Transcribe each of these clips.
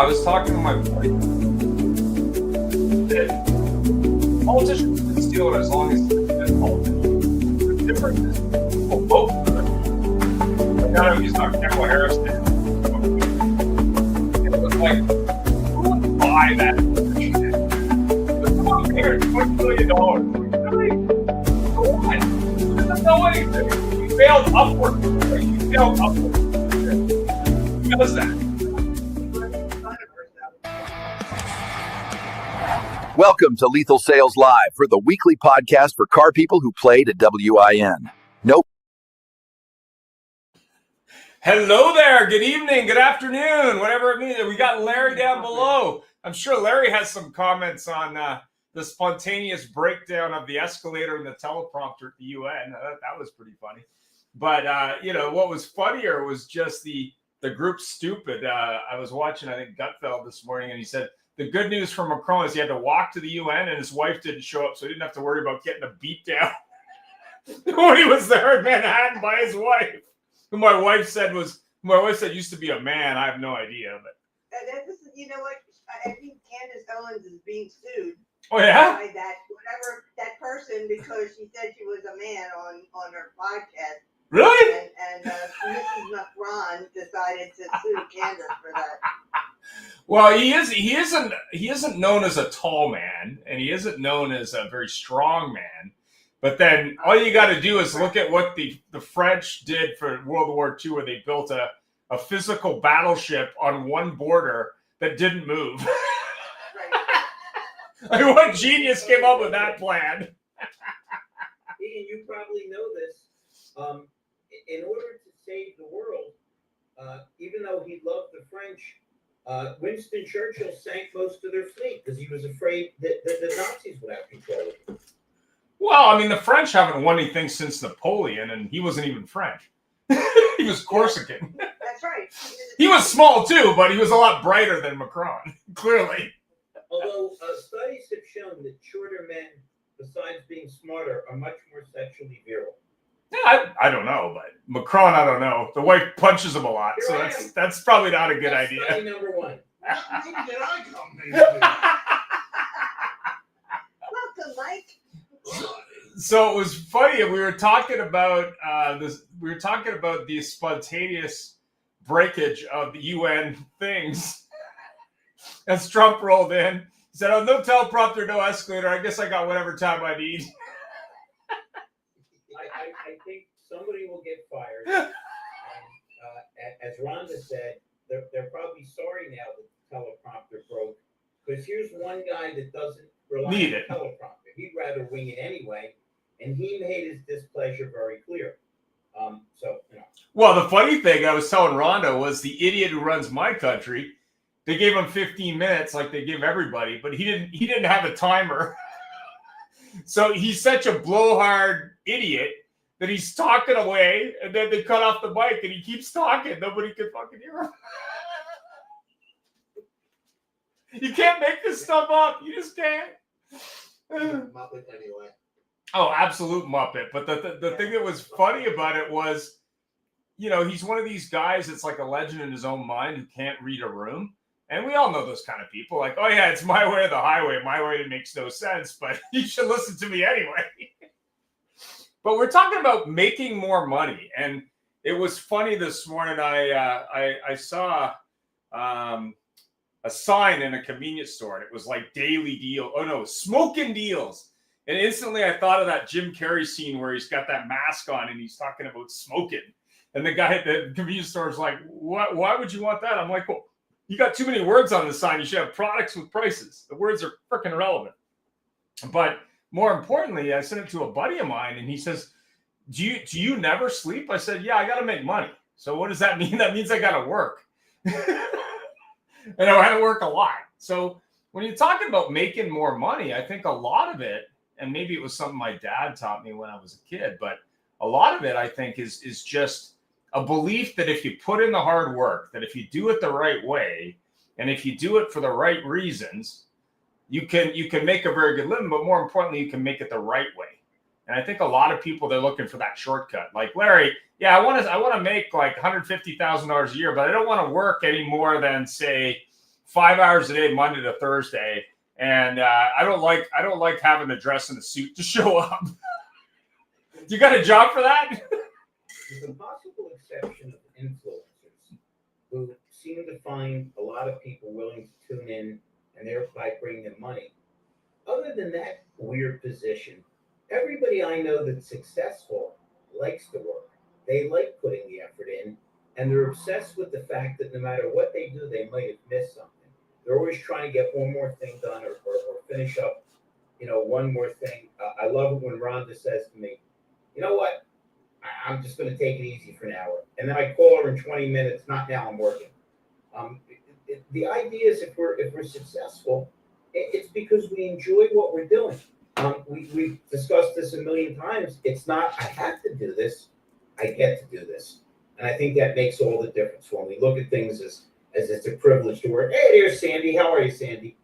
I was talking to my buddy. Politicians can steal it as long as it's politicians. The difference is people vote for them. Like, I know he's not Kamala Harris. It was like, who would buy that? Come on, here, $20 billion. Really? For what? He doesn't know anything. He failed upward. He failed upward. Who does that? Welcome to Lethal Sales Live for the weekly podcast for car people who play to WIN. Nope. Hello there. Good evening. Good afternoon. Whatever it means. We got Larry down below. I'm sure Larry has some comments on the spontaneous breakdown of the escalator and the teleprompter at the UN. That was pretty funny. But, what was funnier was just the group stupid. I was watching, I think, Gutfeld this morning, and he said, the good news for Macron is he had to walk to the UN and his wife didn't show up, so he didn't have to worry about getting a beat down when he was there in Manhattan by his wife, who my wife said used to be a man. I have no idea. But you know what? I think Candace Owens is being sued. Oh, yeah? By that person because she said she was a man on her podcast. Really? And Mrs. Macron decided to sue Candace for that. Well, he isn't known as a tall man, and he isn't known as a very strong man. But then all you got to do is look at what the French did for World War II, where they built a physical battleship on one border that didn't move. Like, what genius came up with that plan? Ian, you probably know this. In order to save the world, even though he loved the French, Winston Churchill sank most of their fleet because he was afraid that the Nazis would have control of it. Well, I mean, the French haven't won anything since Napoleon, and he wasn't even French. He was Corsican. That's right. He was small, too, but he was a lot brighter than Macron, clearly. Although studies have shown that shorter men, besides being smarter, are much more sexually virile. Yeah, I don't know, but Macron, I don't know. The wife punches him a lot, so that's probably not a good idea. Study number one. Welcome, Mike. So it was funny. We were talking about this. We were talking about the spontaneous breakage of the UN things. As Trump rolled in, he said, "Oh, no teleprompter, no escalator. I guess I got whatever time I need." I think somebody will get fired. And, as Rhonda said, they're probably sorry now that the teleprompter broke. Because here's one guy that doesn't rely on the teleprompter. He'd rather wing it anyway. And he made his displeasure very clear. Well, the funny thing I was telling Rhonda was the idiot who runs my country, they gave him 15 minutes like they give everybody, but he didn't have a timer. So he's such a blowhard idiot that he's talking away, and then they cut off the mic, and he keeps talking. Nobody can fucking hear him. You can't make this stuff up. You just can't. Muppet anyway. Oh, absolute Muppet. But the thing that was funny about it was, he's one of these guys that's like a legend in his own mind who can't read a room. And we all know those kind of people. Like, oh, yeah, it's my way or the highway. My way, it makes no sense, but you should listen to me anyway. But we're talking about making more money. And it was funny this morning. I saw a sign in a convenience store, and it was like daily deal. Oh, no, smoking deals. And instantly I thought of that Jim Carrey scene where he's got that mask on and he's talking about smoking. And the guy at the convenience store is like, why would you want that? I'm like, well, you got too many words on the sign. You should have products with prices. The words are freaking irrelevant. But more importantly, I sent it to a buddy of mine, and he says, do you never sleep? I said, yeah, I got to make money. So what does that mean? That means I got to work. And I had to work a lot. So when you're talking about making more money, I think a lot of it, and maybe it was something my dad taught me when I was a kid, but a lot of it, I think, is just a belief that if you put in the hard work, that if you do it the right way, and if you do it for the right reasons, you can make a very good living, but more importantly, you can make it the right way. And I think a lot of people, they're looking for that shortcut. Like Larry, yeah, I want to make like $150,000 a year, but I don't want to work any more than, say, 5 hours a day, Monday to Thursday, and I don't like having to dress in a suit to show up. You got a job for that? With the possible exception of influencers, who seem to find a lot of people willing to tune in and thereby bring them money. Other than that weird position, everybody I know that's successful likes to work. They like putting the effort in, and they're obsessed with the fact that no matter what they do, they might have missed something. They're always trying to get one more thing done or finish up, one more thing. I love it when Rhonda says to me, you know what? I'm just going to take it easy for an hour. And then I call her in 20 minutes. Not now, I'm working. The idea is if we're successful, it's because we enjoy what we're doing. We've discussed this a million times. It's not, I have to do this. I get to do this. And I think that makes all the difference when we look at things as it's a privilege to work. Hey, there's Sandy. How are you, Sandy?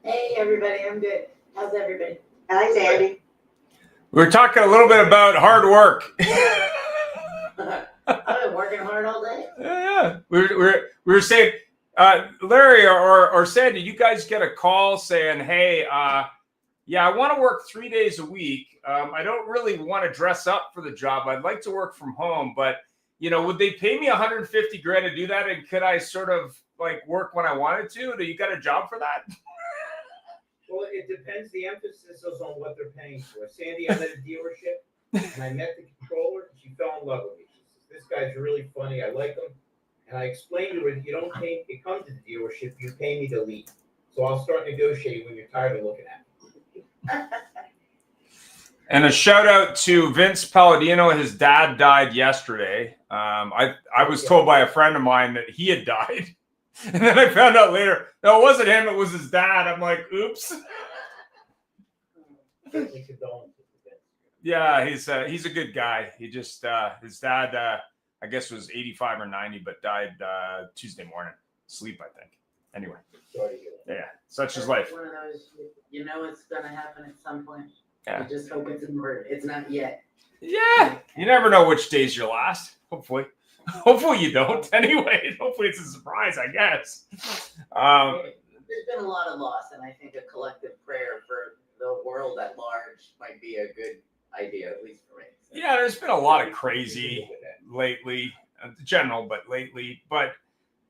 Hey, everybody. I'm good. How's everybody? Hi, Sandy. We're talking a little bit about hard work. I've been working hard all day. Yeah. We were saying, Larry or Sandy, you guys get a call saying, hey, yeah, I want to work 3 days a week. I don't really want to dress up for the job. I'd like to work from home, but would they pay me $150,000 to do that? And could I sort of like work when I wanted to? Do you got a job for that? Well, it depends. The emphasis is on what they're paying for. Sandy, I'm at a dealership, and I met the controller, and she fell in love with me. She says, this guy's really funny. I like him. And I explained to her, you don't pay, you come to the dealership, you pay me to leave. So I'll start negotiating when you're tired of looking at me. And a shout out to Vince Palladino. His dad died yesterday. I was told by a friend of mine that he had died. And then I found out later, no, it wasn't him, it was his dad. I'm like, oops. Certainly condolences to Vince. Yeah, he's a good guy. He just his dad I guess was 85 or 90, but died Tuesday morning. Sleep, I think. Anyway. Sorry to hear that. Yeah, such is life. One of those, it's going to happen at some point. Yeah. I just hope it's not yet. Yeah. You never know which day's your last. Hopefully you don't. Anyway, hopefully it's a surprise, I guess. There's been a lot of loss, and I think a collective prayer for the world at large might be a good idea, at least for me. So. Yeah, there's been a lot of crazy lately, general, but lately. But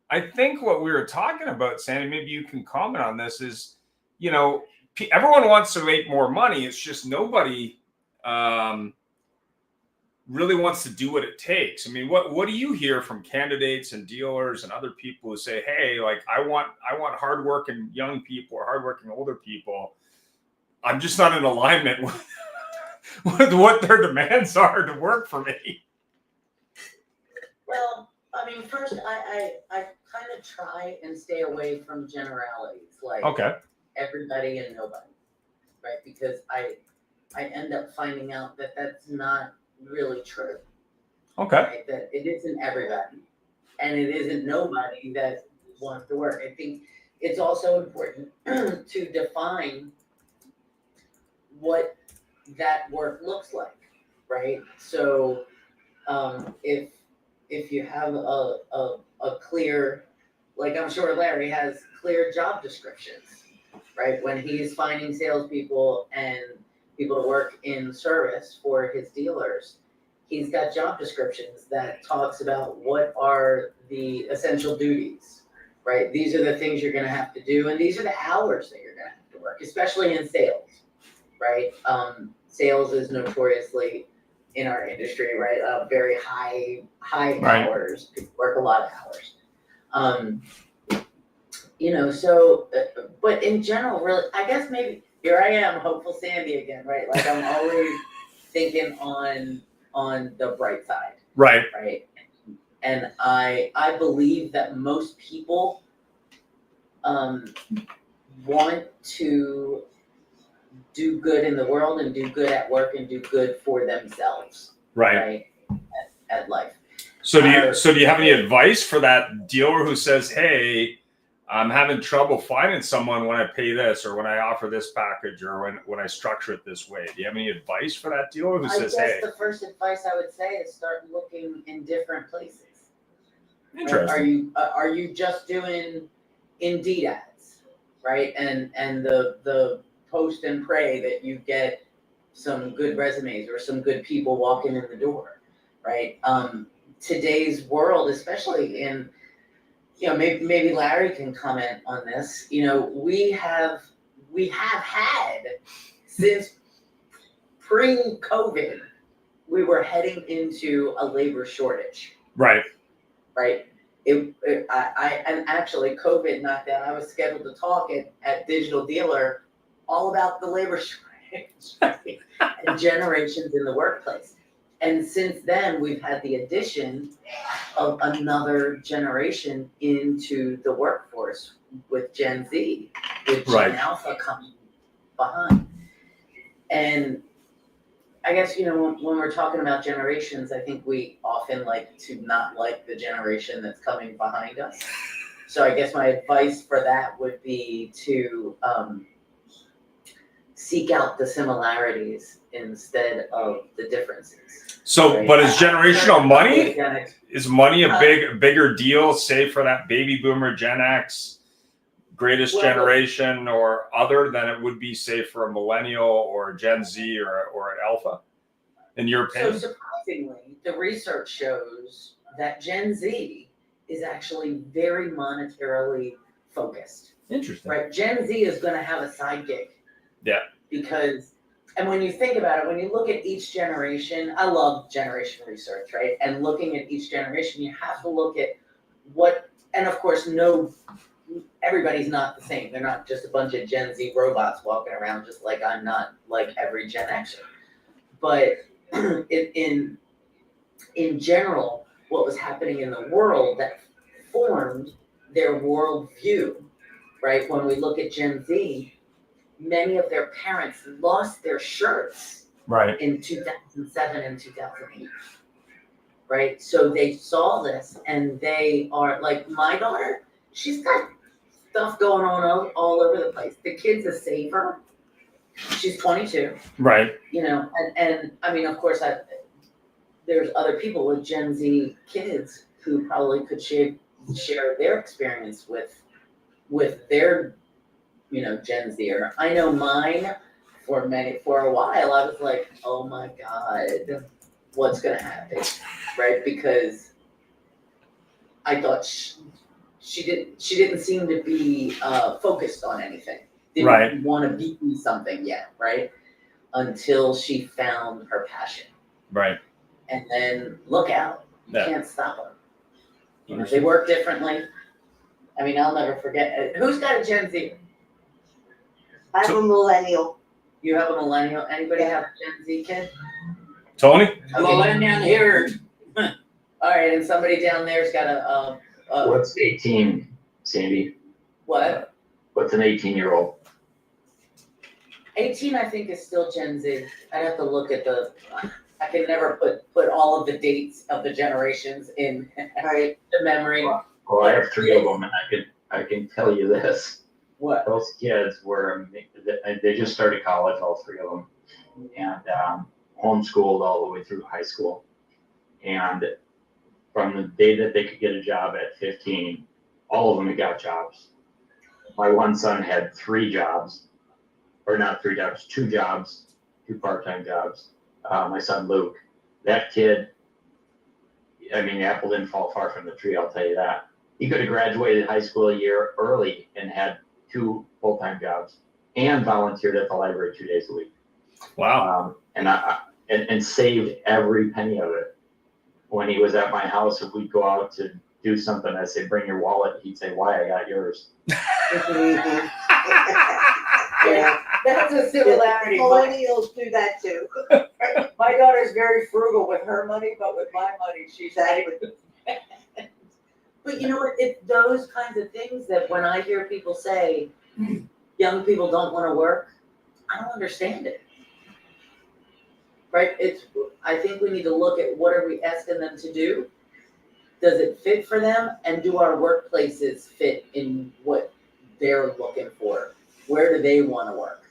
I think what we were talking about, Sandy, maybe you can comment on this, is, everyone wants to make more money. It's just nobody really wants to do what it takes. I mean, what do you hear from candidates and dealers and other people who say, hey, like I want hardworking young people or hardworking older people. I'm just not in alignment with what their demands are to work for me. Well, I mean, first, I kind of try and stay away from generalities, like everybody and nobody, right? Because I end up finding out that that's not really true. Okay. Right? That it isn't everybody, and it isn't nobody that wants to work. I think it's also important to define what that work looks like, right? So, if you have a clear, like I'm sure Larry has clear job descriptions, right? When he's finding salespeople and people to work in service for his dealers, he's got job descriptions that talks about what are the essential duties, right? These are the things you're going to have to do, and these are the hours that you're going to have to work, especially in sales, right? Sales is notoriously in our industry, right? Very high Right. hours. People work a lot of hours. So, but in general, really, I guess maybe here I am, hopeful Sandy again, right? Like I'm always thinking on the bright side, Right. right? And I believe that most people want to do good in the world and do good at work and do good for themselves, Right. at life. So do you have any advice for that dealer who says, hey, I'm having trouble finding someone when I pay this or when I offer this package or when I structure it this way? Do you have any advice for that dealer who says, hey? The first advice I would say is start looking in different places, Right? Interesting. Are you just doing Indeed ads, right? And the post and pray that you get some good resumes or some good people walking in the door, right? Today's world, especially in, maybe Larry can comment on this. We have had since pre-COVID, we were heading into a labor shortage, Right. right? And actually COVID knocked out. I was scheduled to talk at Digital Dealer all about the labor shortage and generations in the workplace. And since then, we've had the addition of another generation into the workforce with Gen Z, with Gen Right. Alpha coming behind. And I guess, when we're talking about generations, I think we often like to not like the generation that's coming behind us. So I guess my advice for that would be to seek out the similarities instead of the differences. So, right? but is generational money? Gen X- Is money a bigger deal, say for that baby boomer Gen X greatest Well, generation or other than it would be, say, for a millennial or a Gen Z or an alpha, in your So opinion? surprisingly, the research shows that Gen Z is actually very monetarily focused, Interesting. right? Gen Z is gonna have a side gig. Yeah. Because, and when you think about it, when you look at each generation, I love generation research, right? And looking at each generation, you have to look at and of course, everybody's not the same. They're not just a bunch of Gen Z robots walking around, just like I'm not like every Gen Xer. But in general, what was happening in the world that formed their worldview, right? When we look at Gen Z, many of their parents lost their shirts Right. in 2007 and 2008, right? So they saw this and they are like, my daughter, she's got stuff going on all over the place. The kid's a saver. She's 22. Right. And I mean, of course, there's other people with Gen Z kids who probably could share their experience with their, Gen Zer. I know mine for a while, I was like, oh my God, what's gonna happen, right? Because I thought she didn't seem to be focused on anything. Didn't want to be something yet, right? Until she found her passion. Right. And then look out. You Yeah. can't stop them. They work differently. I mean, I'll never forget. Who's got a Gen Z? I'm a millennial. You have a millennial? Anybody have a Gen Z kid? Tony? Okay. Millennial here. All right, and somebody down there's got a What's 18, Sandy? what? What's an 18-year-old? 18, I think, is still Gen Z. I'd have to look at I can never put all of the dates of the generations in Right. the memory. Well, I have 3 of them, and I can tell you this. What? Those kids they just started college, all 3 of them, and homeschooled all the way through high school. And from the day that they could get a job at 15, all of them had got jobs. My one son had 3 jobs, or not 3 jobs, 2 jobs, 2 part-time jobs. My son Luke, that kid, I mean, the apple didn't fall far from the tree, I'll tell you that. He could have graduated high school a year early and had 2 full-time jobs and volunteered at the library 2 days a week. Wow. And saved every penny of it. When he was at my house, if we'd go out to do something, I'd say, bring your wallet. He'd say, why? I got yours. Yeah. That's a similarity. Millennials do that too. My daughter's very frugal with her money, but with my money, she's Exactly. But you know what? It's those kinds of things that when I hear people say, young people don't want to work, I don't understand it. Right? I think we need to look at what are we asking them to do? Does it fit for them? And do our workplaces fit in what they're looking for? Where do they want to work?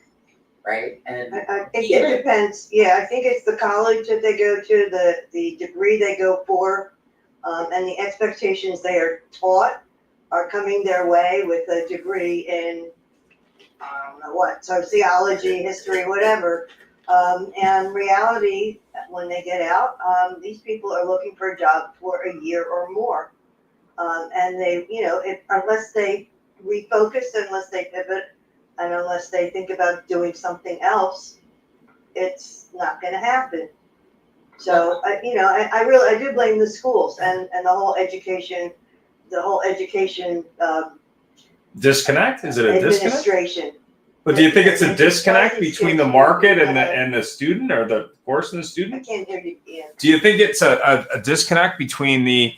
Right? And I think it depends. Yeah, I think it's the college that they go to, the degree they go for. and the expectations they are taught are coming their way with a degree in, I don't know what, sociology, history, whatever. And reality, when they get out, these people are looking for a job for a year or more. And they, unless they refocus, unless they pivot, and unless they think about doing something else, it's not going to happen. So, I do blame the schools and the whole education, Disconnect? Is it a disconnect? administration. But do you think it's a It just disconnect causes between the kids market to- and the student, or the course and the I student? can't hear you, Ian. Do you think it's a disconnect between the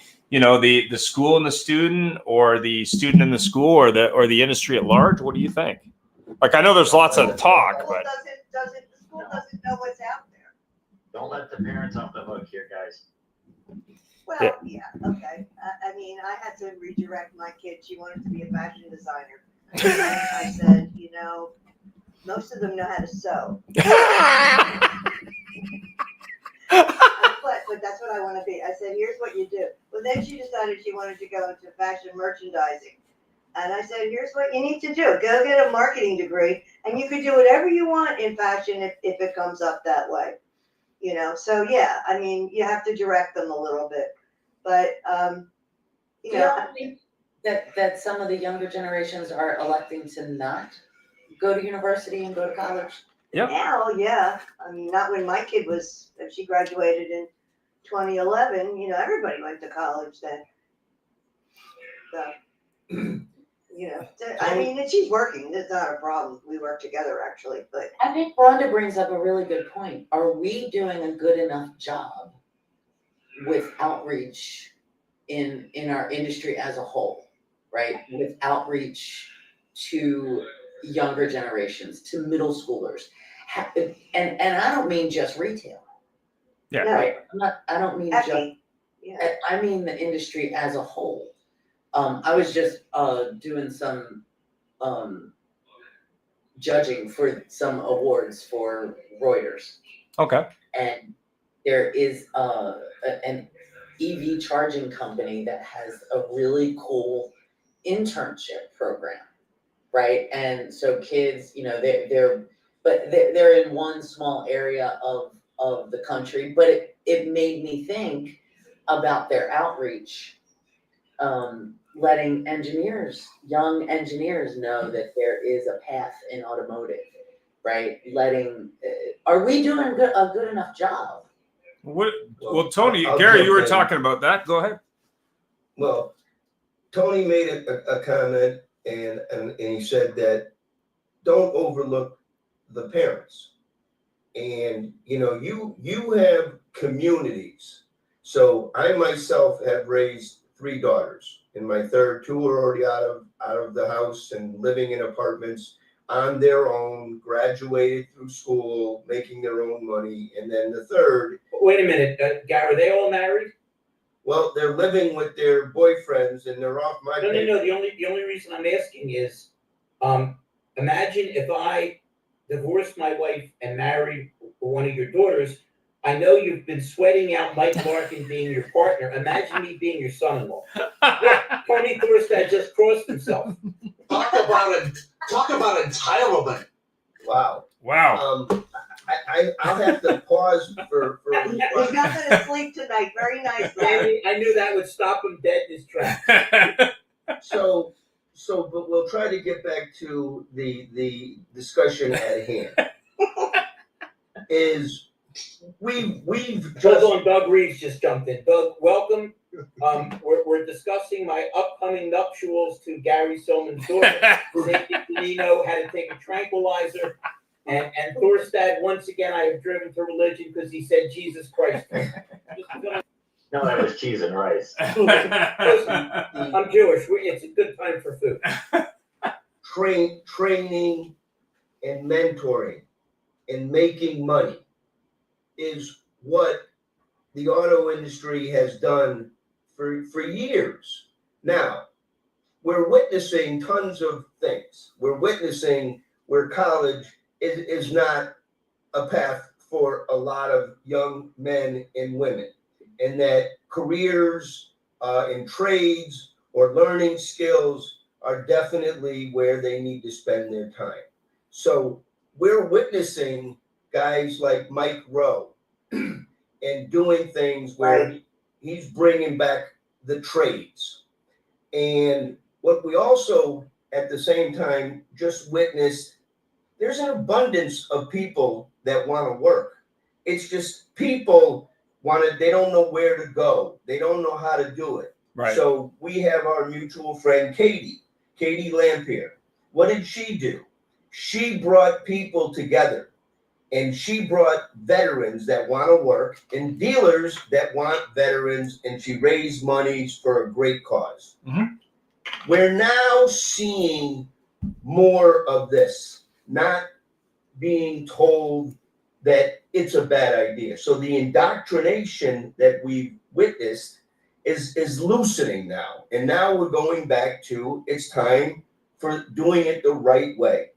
school and the student, or the student and the school, or the industry at large? What do you think? Like, I know there's lots of talk, The school but doesn't know what's out there. Don't let the parents off the hook here, guys. Well, Yeah. yeah, okay. I mean, I had to redirect my kid. She wanted to be a fashion designer. And I said, most of them know how to sew. But that's what I want to be. I said, here's what you do. Well, then she decided she wanted to go into fashion merchandising. And I said, here's what you need to do. Go get a marketing degree, and you could do whatever you want in fashion if it comes up that way. So yeah, I mean, you have to direct them a little bit. But, Do you not think that some of the younger generations are electing to not go to university and go to college? Yep. now, yeah. I mean, not when my kid she graduated in 2011, everybody went to college then. So, I mean, and she's working. That's not a problem. We work together, actually. But I think Rhonda brings up a really good point. Are we doing a good enough job with outreach in our industry as a whole, right? With outreach to younger generations, to middle schoolers. And I don't mean just retail. Yeah. no, Right? I don't mean just, Effie, yeah. I mean the industry as a whole. I was just doing some judging for some awards for Reuters, okay. and there is an EV charging company that has a really cool internship program, right? And so kids, they're in one small area of the country, but it made me think about their outreach, letting young engineers know that there is a path in automotive, right? Are we doing a good enough job? Well, Tony, I'll Gary, jump you were in. talking about that. Go ahead. Well, Tony made a comment and he said that don't overlook the parents. And you have communities. So I myself have raised 3 daughters. In my third, 2 are already out of the house and living in apartments on their own, graduated through school, making their own money. And then the third, Wait a minute, Gary, are they all married? well, they're living with their boyfriends and they're off my No. pay. The only reason I'm asking is, imagine if I divorced my wife and married one of your daughters. I know you've been sweating out Mike Larkin being your partner. Imagine me being your son-in-law. Tony Thorstad just crossed himself. Talk about entitlement. Wow. Wow. I'll have to pause for He's not going to sleep tonight. Very nice, Larry. I knew that would stop him dead in his tracks. but we'll try to get back to the discussion at hand. Is we've Hold just on, Doug Reeves just jumped in. Doug, welcome. We're discussing my upcoming nuptials to Gary Soman's daughter. Sandy Danino had to take a tranquilizer. And Thorstad, once again, I have driven to religion because he said Jesus Christ. No, that was cheese and rice. I'm Jewish. It's a good time for food. training and mentoring and making money is what the auto industry has done for years. Now, we're witnessing tons of things. We're witnessing where college is not a path for a lot of young men and women, and that careers in trades or learning skills are definitely where they need to spend their time. So we're witnessing guys like Mike Rowe and doing things where he's bringing back the trades. And what we also at the same time just witnessed, there's an abundance of people that want to work. It's just people they don't know where to go. They don't know how to do it. Right. So we have our mutual friend, Katie Lampier. What did she do? She brought people together, and she brought veterans that want to work and dealers that want veterans, and she raised monies for a great cause. Mhm. We're now seeing more of this, not being told that it's a bad idea. So the indoctrination that we've witnessed is loosening now. And now we're going back to, it's time for doing it the right way.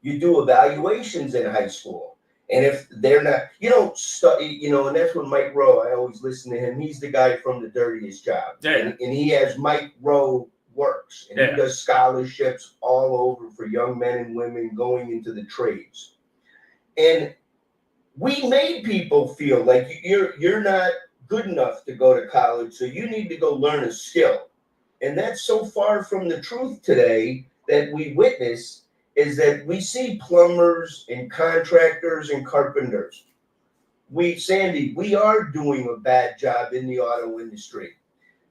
You do evaluations in high school. And if they're not, you don't study, and that's what Mike Rowe, I always listen to him. He's the guy from The Dirtiest Job. Yeah. And he has Mike Rowe Works. And he does scholarships all over for young men and women going into the trades. And we made people feel like you're not good enough to go to college, so you need to go learn a skill. And that's so far from the truth today that we witness is that we see plumbers and contractors and carpenters. Sandy, we are doing a bad job in the auto industry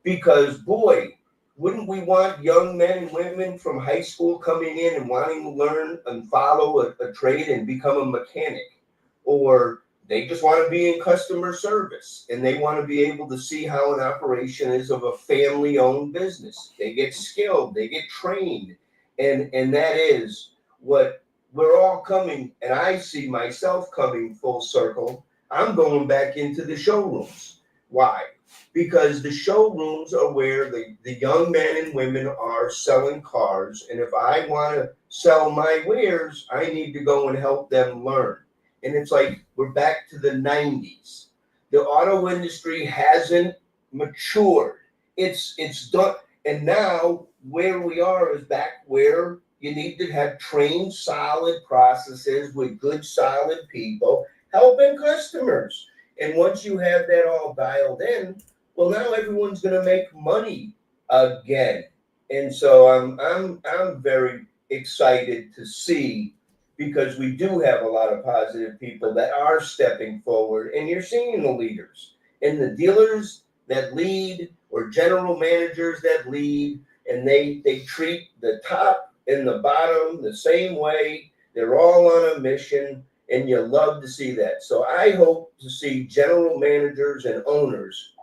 because, boy, wouldn't we want young men and women from high school coming in and wanting to learn and follow a trade and become a mechanic? Or they just want to be in customer service and they want to be able to see how an operation is of a family-owned business. They get skilled, they get trained, and that is what we're all coming, and I see myself coming full circle. I'm going back into the showrooms. Why? Because the showrooms are where the young men and women are selling cars, and if I want to sell my wares, I need to go and help them learn. And it's like we're back to the 90s. The auto industry hasn't matured. It's done. And now where we are is back where you need to have trained, solid processes with good, solid people helping customers. And once you have that all dialed in, well, now everyone's going to make money again. And so I'm very excited to see, because we do have a lot of positive people that are stepping forward, and you're seeing the leaders and the dealers that lead or general managers that lead, and they treat the top and the bottom the same way. They're all on a mission, and you love to see that. So I hope to see general managers and owners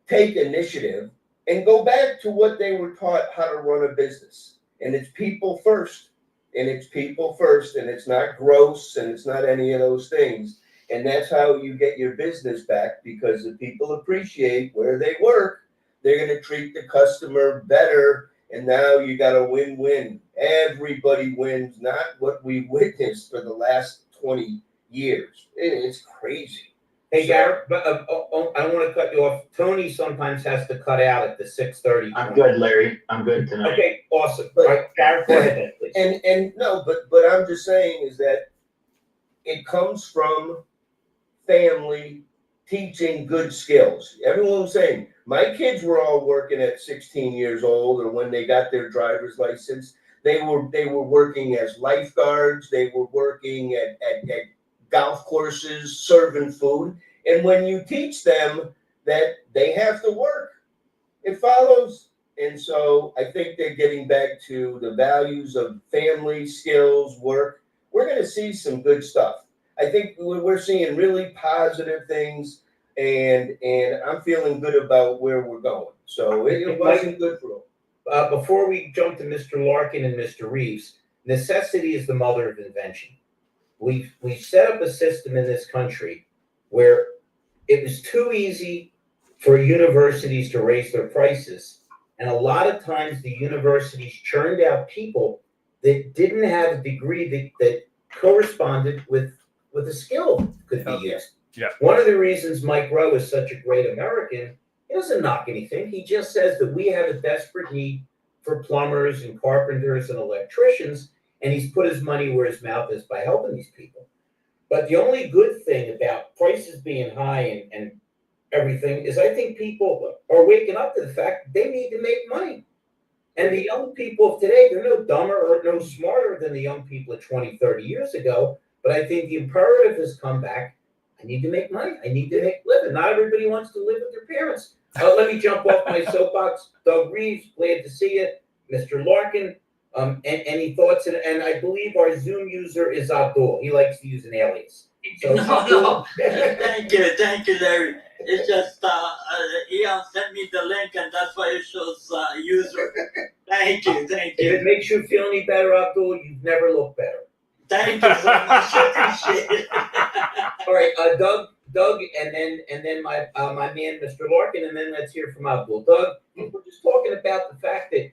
take initiative and go back to what they were taught how to run a business. And it's people first. And it's people first, and it's not gross, and it's not any of those things. And that's how you get your business back, because if people appreciate where they work, they're going to treat the customer better. And now you got a win-win. Everybody wins, not what we witnessed for the last 20 years. It's crazy. Hey, Garrett, but I don't want to cut you off. Tony sometimes has to cut out at the 6:30. I'm good, Larry. I'm good tonight. Okay, awesome. All right, Garrett, go ahead then, please. And no, but I'm just saying is that it comes from family teaching good skills. Everyone's saying, my kids were all working at 16 years old, or when they got their driver's license, they were working as lifeguards, they were working at golf courses, serving food. And when you teach them that they have to work, it follows. And so I think they're getting back to the values of family, skills, work. We're going to see some good stuff. I think we're seeing really positive things, and I'm feeling good about where we're going. So it wasn't good for them. Before we jump to Mr. Larkin and Mr. Reeves, necessity is the mother of invention. We've set up a system in this country where it was too easy for universities to raise their prices. And a lot of times the universities churned out people that didn't have a degree that corresponded with a skill could be used. Yeah. One of the reasons Mike Rowe is such a great American, He doesn't knock anything. He just says that we have a desperate need for plumbers and carpenters and electricians, and he's put his money where his mouth is by helping these people. But the only good thing about prices being high and everything is I think people are waking up to the fact that they need to make money. And the young people of today, they're no dumber or no smarter than the young people of 20, 30 years ago. But I think the imperative has come back. I need to make money. I need to make a living. Not everybody wants to live with their parents. Let me jump off my soapbox. Doug Reeves, glad to see you. Mr. Larkin, any thoughts? And I believe our Zoom user is Abdul. He likes to use an alias. So, No. Thank you, Larry. It's just Ian sent me the link, and that's why it shows user. Thank you. If it makes you feel any better, Abdul, you've never looked better. Thank you so much. I appreciate it. All right, Doug, and then my man, Mr. Larkin, and then let's hear from Abdul. Doug, we're just talking about the fact that,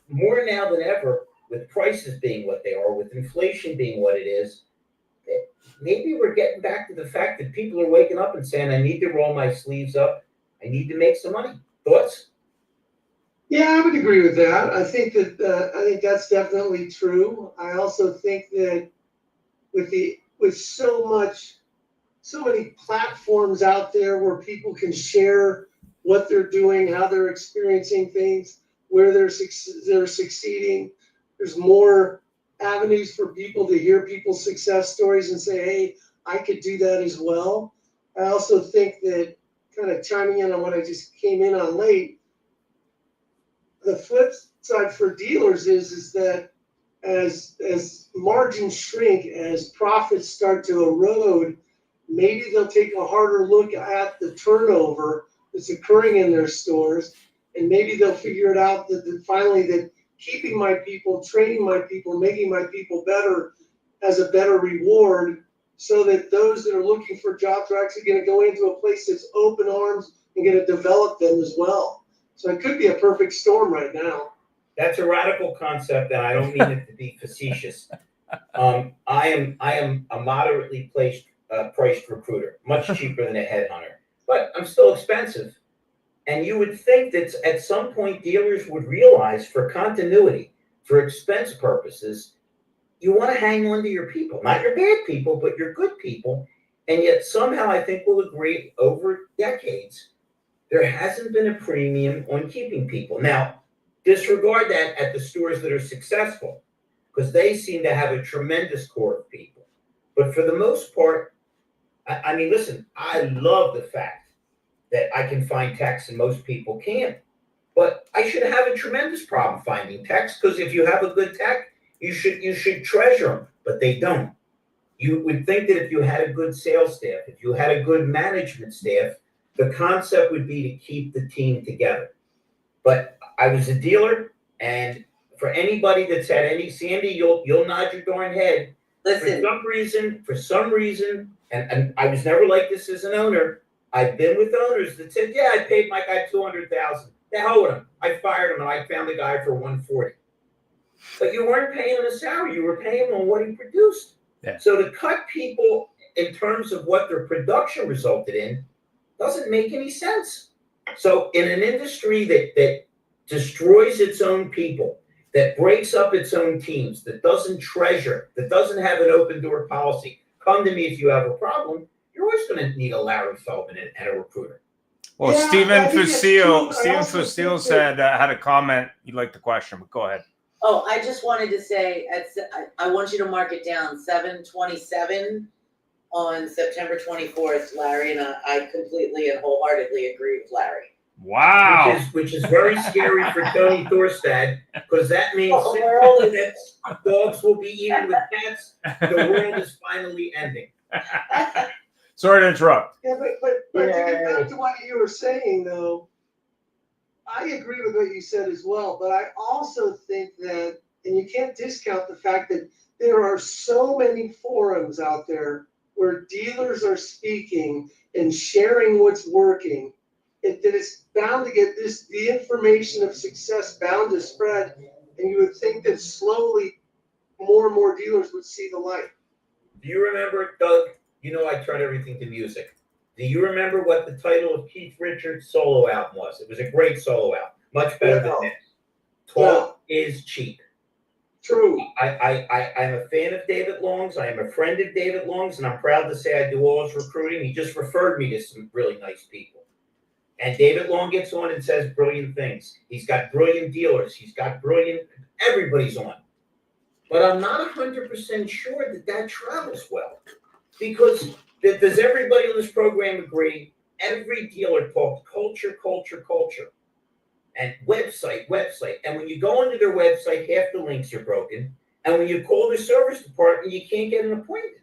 more now than ever, with prices being what they are, with inflation being what it is, maybe we're getting back to the fact that people are waking up and saying, I need to roll my sleeves up. I need to make some money. Thoughts? Yeah, I would agree with that. I think that's definitely true. I also think that with so many platforms out there where people can share what they're doing, how they're experiencing things, where they're succeeding, there's more avenues for people to hear people's success stories and say, hey, I could do that as well. I also think that, kind of chiming in on what I just came in on late, the flip side for dealers is that as margins shrink, as profits start to erode, maybe they'll take a harder look at the turnover that's occurring in their stores, and maybe they'll figure it out that finally that keeping my people, training my people, making my people better as a better reward, so that those that are looking for jobs are actually going to go into a place that's open arms and going to develop them as well. So it could be a perfect storm right now. That's a radical concept, and I don't mean it to be facetious. I am a moderately priced recruiter, much cheaper than a headhunter, but I'm still expensive. And you would think that at some point dealers would realize, for continuity, for expense purposes, you want to hang on to your people, not your bad people, but your good people. And yet somehow I think we'll agree over decades, there hasn't been a premium on keeping people. Now, disregard that at the stores that are successful, because they seem to have a tremendous core of people. But for the most part, I mean, listen, I love the fact that I can find techs and most people can't. But I should have a tremendous problem finding techs, because if you have a good tech, you should treasure them, but they don't. You would think that if you had a good sales staff, if you had a good management staff, the concept would be to keep the team together. But I was a dealer, and for anybody that's had any, Sandy, you'll nod your darn head. Listen, For some reason, and I was never like this as an owner. I've been with owners that said, yeah, I paid my guy $200,000. The hell with him. I fired him and I found the guy for $140,000. But you weren't paying him a salary. You were paying him on what he produced. Yeah. So to cut people in terms of what their production resulted in doesn't make any sense. So in an industry that destroys its own people, that breaks up its own teams, that doesn't treasure, that doesn't have an open door policy, come to me if you have a problem, you're always going to need a Larry Feldman and a recruiter. Well, Yeah, Stephen I think it's Fusil true. I also think said had a comment. You'd like the question, but go ahead. oh, I just wanted to say, I want you to mark it down, 7/27 on September 24th, Larry, and I completely and wholeheartedly agree with Larry. Wow. Which is very scary for Tony Thorstad, because that means Oh, we're only- dogs will be eaten with cats. The world is finally ending. Sorry to interrupt. Yeah, but to get back to what you were saying, though, I agree with what you said as well. But I also think that, and you can't discount the fact that there are so many forums out there where dealers are speaking and sharing what's working, that it's bound to get the information of success bound to spread. And you would think that slowly more and more dealers would see the light. Do you remember, Doug? You know I turn everything to music. Do you remember what the title of Keith Richards' solo album was? It was a great solo album, much better than this. Talk is cheap. True. I'm a fan of David Long's. I am a friend of David Long's, and I'm proud to say I do all his recruiting. He just referred me to some really nice people. And David Long gets on and says brilliant things. He's got brilliant dealers. He's got brilliant, everybody's on. But I'm not 100% sure that travels well. Because does everybody on this program agree? Every dealer talks culture. And website. And when you go onto their website, half the links are broken. And when you call the service department, you can't get an appointment.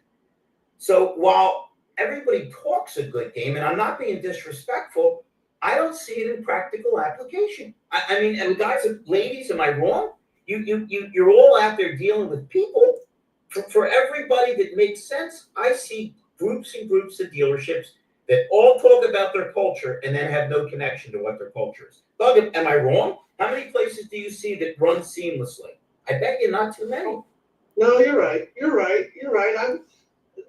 So while everybody talks a good game, and I'm not being disrespectful, I don't see it in practical application. I mean, and guys and ladies, am I wrong? You're all out there dealing with people. For everybody that makes sense, I see groups and groups of dealerships that all talk about their culture and then have no connection to what their culture is. Doug, am I wrong? How many places do you see that run seamlessly? I bet you not too many. No, you're right.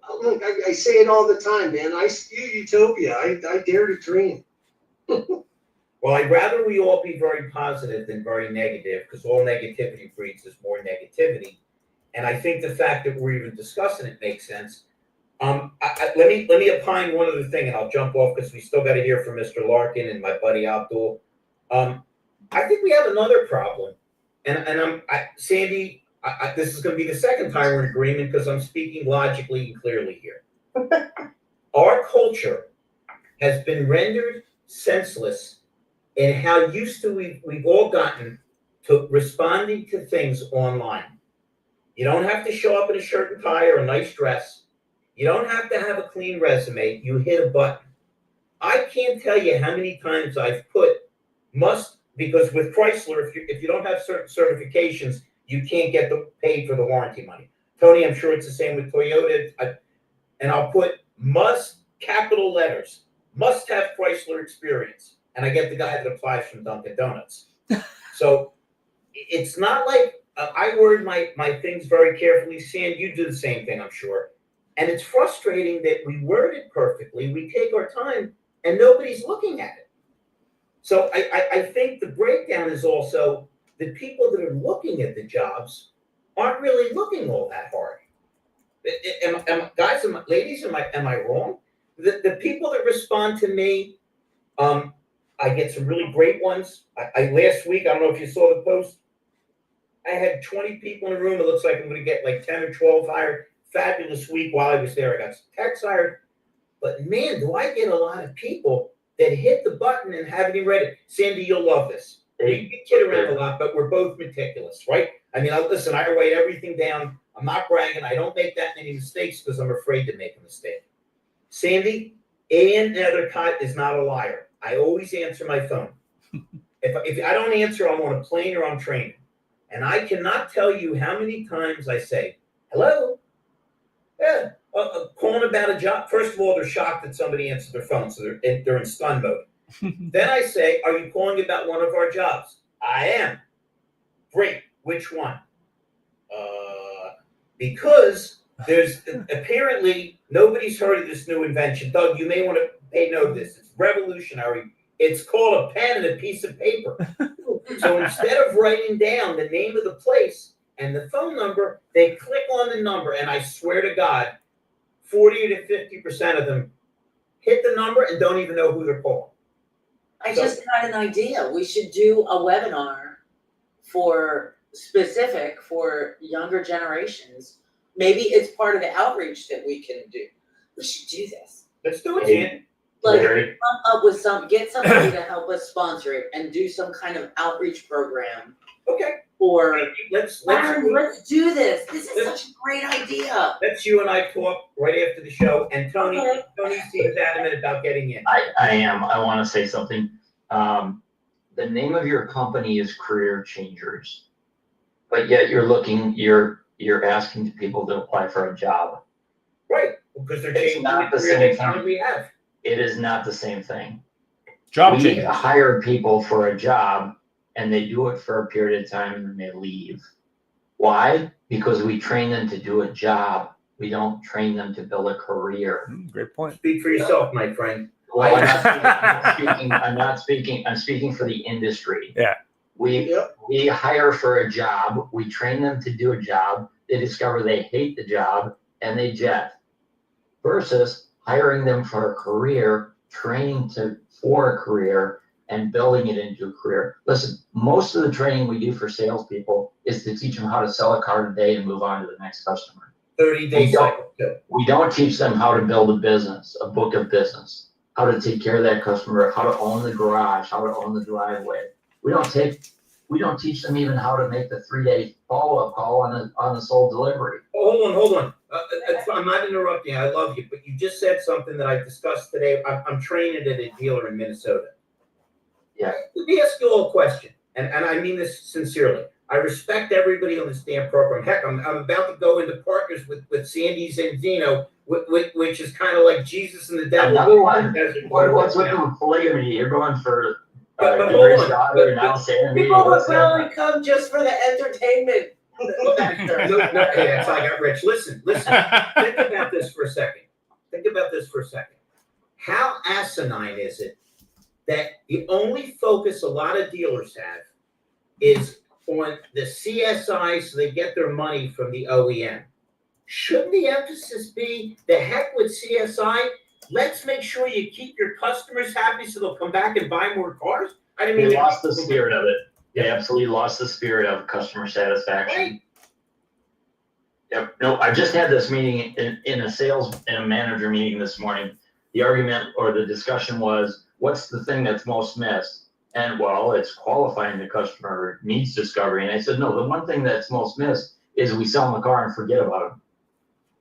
I say it all the time, man. I spew utopia. I dare to dream. Well, I'd rather we all be very positive than very negative, because all negativity breeds is more negativity. And I think the fact that we're even discussing it makes sense. Let me opine one other thing, and I'll jump off because we still got to hear from Mr. Larkin and my buddy Abdul. I think we have another problem, and Sandy. This is going to be the second time we're in agreement because I'm speaking logically and clearly here. Our culture has been rendered senseless in how used to we've all gotten to responding to things online. You don't have to show up in a shirt and tie or a nice dress. You don't have to have a clean resume. You hit a button. I can't tell you how many times I've put must, because with Chrysler, if you don't have certain certifications, you can't get paid for the warranty money. Tony, I'm sure it's the same with Toyota. And I'll put must, capital letters, must have Chrysler experience. And I get the guy that applies from Dunkin' Donuts. So it's not like I word my things very carefully. Sam, you do the same thing, I'm sure. And it's frustrating that we word it perfectly, we take our time, and nobody's looking at it. So I think the breakdown is also the people that are looking at the jobs aren't really looking all that hard. Guys, ladies, am I wrong? The people that respond to me, I get some really great ones. Last week, I don't know if you saw the post, I had 20 people in the room. It looks like I'm going to get like 10 or 12 hired. Fabulous week while I was there. I got some techs hired. But man, do I get a lot of people that hit the button and haven't even read it. Sandy, you'll love this. We kid around a lot, but we're both meticulous, right? I mean, listen, I write everything down. I'm not bragging. I don't make that many mistakes because I'm afraid to make a mistake. Sandy, Ann Nethercott is not a liar. I always answer my phone. If I don't answer, I'm on a plane or I'm training. And I cannot tell you how many times I say, hello? Yeah, calling about a job. First of all, they're shocked that somebody answered their phone, so they're in stun mode. Then I say, are you calling about one of our jobs? I am. Great. Which one? Because there's apparently nobody's heard of this new invention. Doug, you may want to pay note of this. It's revolutionary. It's called a pen and a piece of paper. So instead of writing down the name of the place and the phone number, they click on the number, and I swear to God, 40 to 50% of them hit the number and don't even know who they're calling. I just had an idea. We should do a webinar for specific for younger generations. Maybe it's part of the outreach that we can do. We should do this. Let's do it, Jan. Like come up with get somebody to help us sponsor it and do some kind of outreach program. Okay. Or let's do this. This is such a great idea. Let's you and I talk right after the show. And Tony, okay. Tony seems adamant about getting in. I am. I want to say something. The name of your company is Career Changers, but yet you're asking people to apply for a job. Right, because they're it's changing not the same thing. We have. It is not the same thing. Job we change. hire people for a job, and they do it for a period of time, and then they leave. Why? Because we train them to do a job. We don't train them to build a career. Great point. Speak for yourself, my friend. Well, I'm speaking for the industry. Yeah. We hire for a job, we train them to do a job, they discover they hate the job, and they jet. Versus hiring them for a career, training for a career, and building it into a career. Listen, most of the training we do for salespeople is to teach them how to sell a car today and move on to the next customer. 30-day cycle too. We don't teach them how to build a business, a book of business, how to take care of that customer, how to own the garage, how to own the driveway. We don't teach them even how to make the 3-day follow-up call on a sold delivery. Hold on. I'm not interrupting. I love you, but you just said something that I discussed today. I'm training at a dealer in Minnesota. Yeah. Let me ask you all a question, and I mean this sincerely. I respect everybody on this damn program. Heck, I'm about to go into partners with Sandy Zandino, which is kind of like Jesus and the devil. Another one. What's with the polygamy? You're going for but hold Gary's on. daughter and now Sandy. People would probably come just for the entertainment factor. That's how I got rich. Listen. Think about this for a second. How asinine is it that the only focus a lot of dealers have is on the CSI so they get their money from the OEM? Shouldn't the emphasis be the heck with CSI? Let's make sure you keep your customers happy so they'll come back and buy more cars. I didn't mean They to- lost the spirit of it. They absolutely lost the spirit of customer satisfaction. Right. Yep. No, I just had this meeting in a manager meeting this morning. The argument or the discussion was, what's the thing that's most missed? And well, it's qualifying the customer needs discovery. And I said, no, the one thing that's most missed is we sell them a car and forget about them.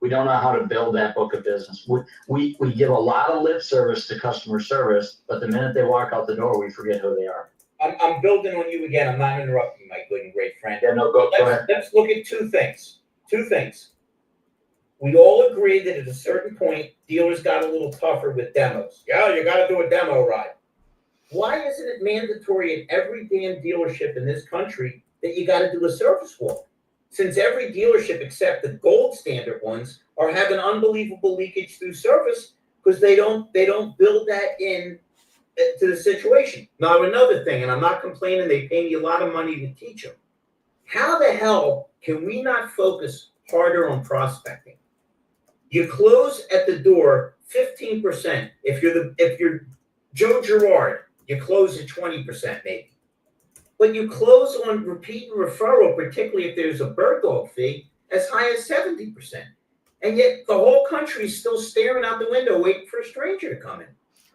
We don't know how to build that book of business. We give a lot of lip service to customer service, but the minute they walk out the door, we forget who they are. I'm building on you again. I'm not interrupting, my good and great friend. Yeah, no, go ahead. Let's look at two things. We all agree that at a certain point, dealers got a little tougher with demos. Yeah, you got to do a demo ride. Why isn't it mandatory in every damn dealership in this country that you got to do a service walk? Since every dealership except the gold standard ones are having unbelievable leakage through service because they don't build that in to the situation. Now, another thing, and I'm not complaining, they pay me a lot of money to teach them. How the hell can we not focus harder on prospecting? You close at the door 15%. If you're Joe Girard, you close at 20% maybe. But you close on repeat and referral, particularly if there's a bird dog fee, as high as 70%. And yet the whole country is still staring out the window waiting for a stranger to come in.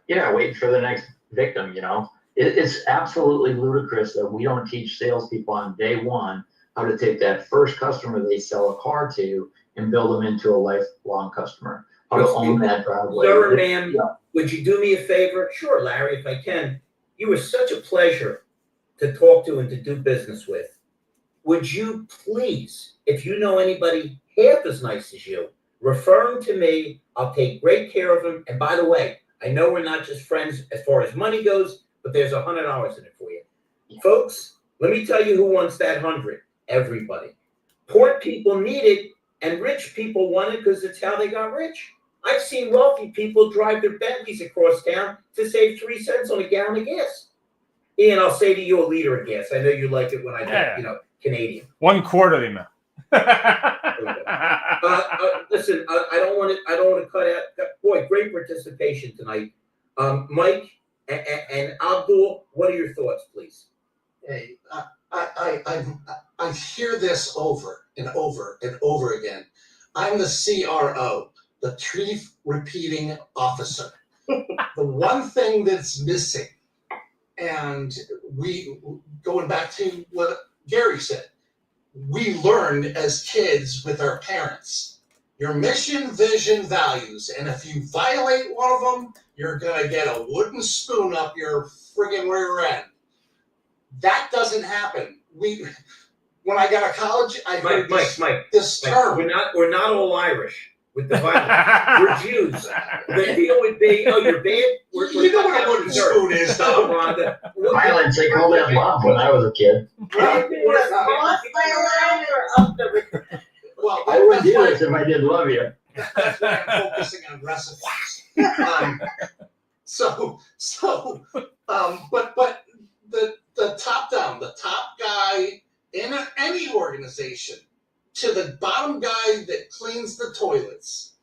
Yeah, waiting for the next victim, you know. It's absolutely ludicrous that we don't teach salespeople on day one how to take that first customer they sell a car to and build them into a lifelong customer. How to own that driveway. Sir, ma'am, Yeah. would you do me a favor? Sure, Larry, if I can. You were such a pleasure to talk to and to do business with. Would you please, if you know anybody half as nice as you, refer them to me. I'll take great care of them. And by the way, I know we're not just friends as far as money goes, but there's $100 in it for you. Folks, let me tell you who wants that 100. Everybody. Poor people need it, and rich people want it because it's how they got rich. I've seen wealthy people drive their Bentleys across town to save 3 cents on a gallon of gas. Ian, I'll say to you a liter of gas. I know you like it when I think, Canadian. 1/4 of the amount. Listen, I don't want to cut out. Boy, great participation tonight. Mike and Abdul, what are your thoughts, please? Hey, I hear this over and over and over again. I'm the CRO, the Chief Repeating Officer. The one thing that's missing, and going back to what Gary said, we learned as kids with our parents. Your mission, vision, values, and if you violate one of them, you're gonna get a wooden spoon up your friggin' rear end. That doesn't happen. When I got to college, I heard this term. We're not all Irish with the violence. We're Jews. The deal would be, you're bad. You know what a wooden spoon is, though. Violence, they called that love when I was a kid. Cross my line or up the. Well, I would do this if I didn't love you. That's why I'm focusing on recipes. But the top down, the top guy in any organization to the bottom guy that cleans the toilets,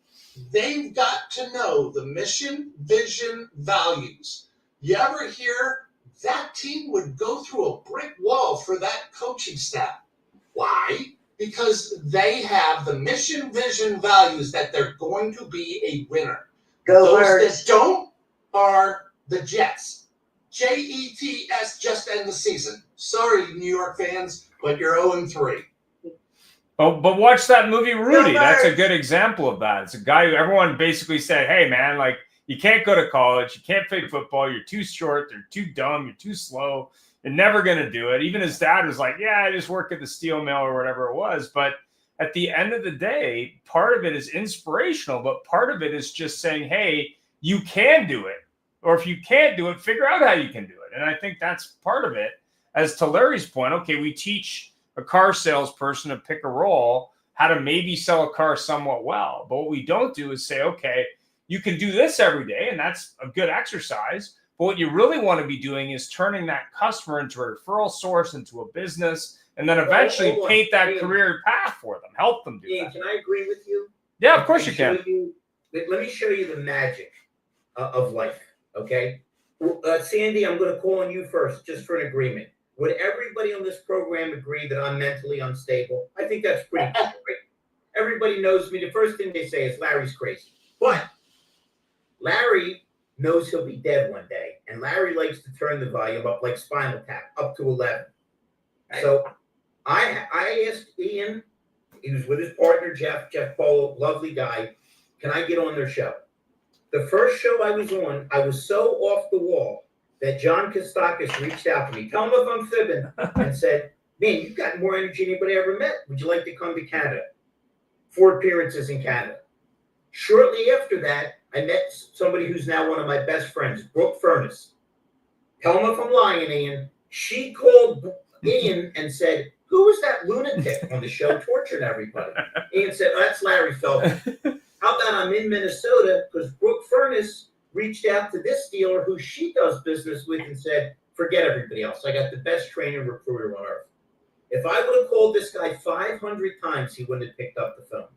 they've got to know the mission, vision, values. You ever hear that team would go through a brick wall for that coaching staff? Why? Because they have the mission, vision, values that they're going to be a winner. Go Those Birds. that don't are the Jets. Jets, just end the season. Sorry, New York fans, but you're 0-3. Oh, but watch that movie Rudy. Go That's a Birds. good example of that. It's a guy who everyone basically said, "Hey, man, like you can't go to college, you can't play football, you're too short, you're too dumb, you're too slow, you're never gonna do it." Even his dad was like, "Yeah, I just work at the steel mill or whatever it was." But at the end of the day, part of it is inspirational, but part of it is just saying, "Hey, you can do it," or if you can't do it, figure out how you can do it. And I think that's part of it. As to Larry's point, okay, we teach a car salesperson to pick a role, how to maybe sell a car somewhat well. But what we don't do is say, okay, you can do this every day, and that's a good exercise. But what you really want to be doing is turning that customer into a referral source, into a business, and then eventually Hold on. paint that Ian. career path for them, help them do Ian, that. can I agree with you? Yeah, of course you Show can. Let me show you the magic of life, okay? Sandy, I'm going to call on you first, just for an agreement. Would everybody on this program agree that I'm mentally unstable? I think that's pretty cool, right? Everybody knows me. The first thing they say is Larry's crazy. But Larry knows he'll be dead one day, and Larry likes to turn the volume up like Spinal Tap, up to 11. So I asked Ian, he was with his partner, Jeff Polo, lovely guy, can I get on their show? The first show I was on, I was so off the wall that John Kostakis reached out to me, tell him if I'm fibbing, and said, man, you've got more energy than anybody ever met. Would you like to come to Canada? 4 appearances in Canada. Shortly after that, I met somebody who's now one of my best friends, Brooke Furness. Tell him if I'm lying, Ian. She called Ian and said, who was that lunatic on the show torturing everybody? Ian said, oh, that's Larry Feldman. How about I'm in Minnesota because Brooke Furness reached out to this dealer who she does business with and said, forget everybody else. I got the best trainer recruiter on earth. If I would have called this guy 500 times, he wouldn't have picked up the phone.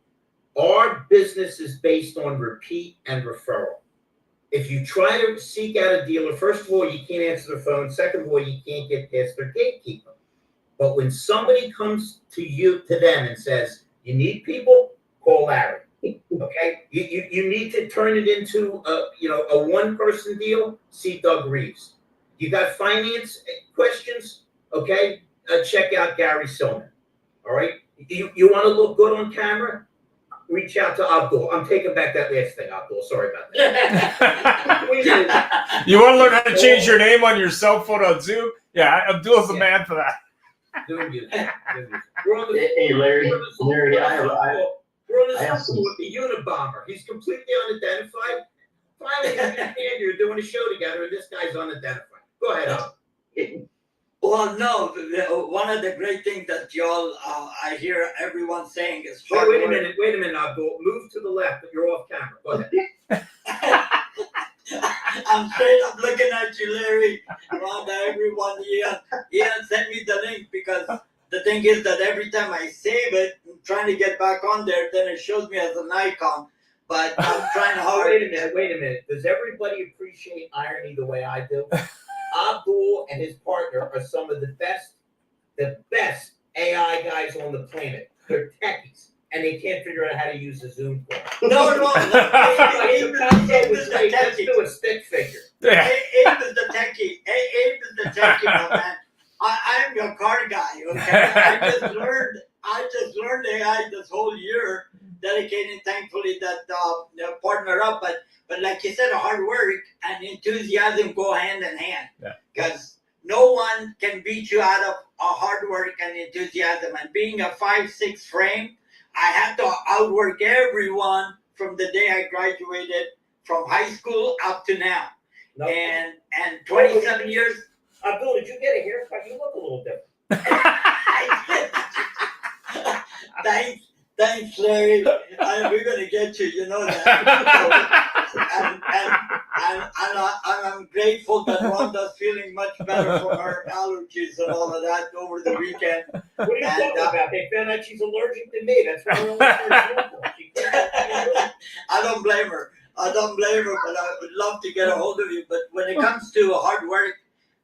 Our business is based on repeat and referral. If you try to seek out a dealer, first of all, you can't answer the phone. Second of all, you can't get past their gatekeeper. But when somebody comes to them and says, you need people, call Larry. Okay, you need to turn it into a one-person deal. See Doug Reeves. You got finance questions? Okay, check out Gary Silman. All right, you want to look good on camera? Reach out to Abdul. I'm taking back that last thing, Abdul. Sorry about that. You want to learn how to change your name on your cell phone on Zoom? Yeah, Abdul's the man for that. Doing good. We're on the Hey, Larry, we're on the I have school with the Unabomber. He's completely unidentified. Finally, you and Andy are doing a show together, and this guy's unidentified. Go ahead, Al. Well, no, one of the great things that y'all, I hear everyone saying is hard Wait a work. minute, Abdul. Move to the left, but you're off camera. Go ahead. I'm straight up looking at you, Larry. Around everyone, Ian sent me the link because the thing is that every time I save it, I'm trying to get back on there, then it shows me as an icon. But I'm trying hard. Wait a minute. Does everybody appreciate irony the way I do? Abdul and his partner are some of the best AI guys on the planet. They're techies, and they can't figure out how to use a Zoom call. No. Abe is the Let's techie. do a stick figure. Yeah. Abe is the techie. Abe is the techie, my man. I am your car guy, okay? I just learned AI this whole year, dedicating thankfully that partner up, but like you said, hard work and enthusiasm go hand in hand. Because no one can beat you out of hard work and enthusiasm. And being a 5'6" frame, I had to outwork everyone from the day I graduated from high school up to now. No. And 27 years. Abdul, did you get a haircut? You look a little different. Thanks, Larry. I we're gonna get you. You know that. And I'm grateful that Rhonda's feeling much better from her allergies and all of that over the weekend. What are you And, talking about? They found out she's allergic to me. That's why we're on She can't be allergic. I don't blame her. I don't blame her, but I would love to get a hold of you. But when it comes to hard work,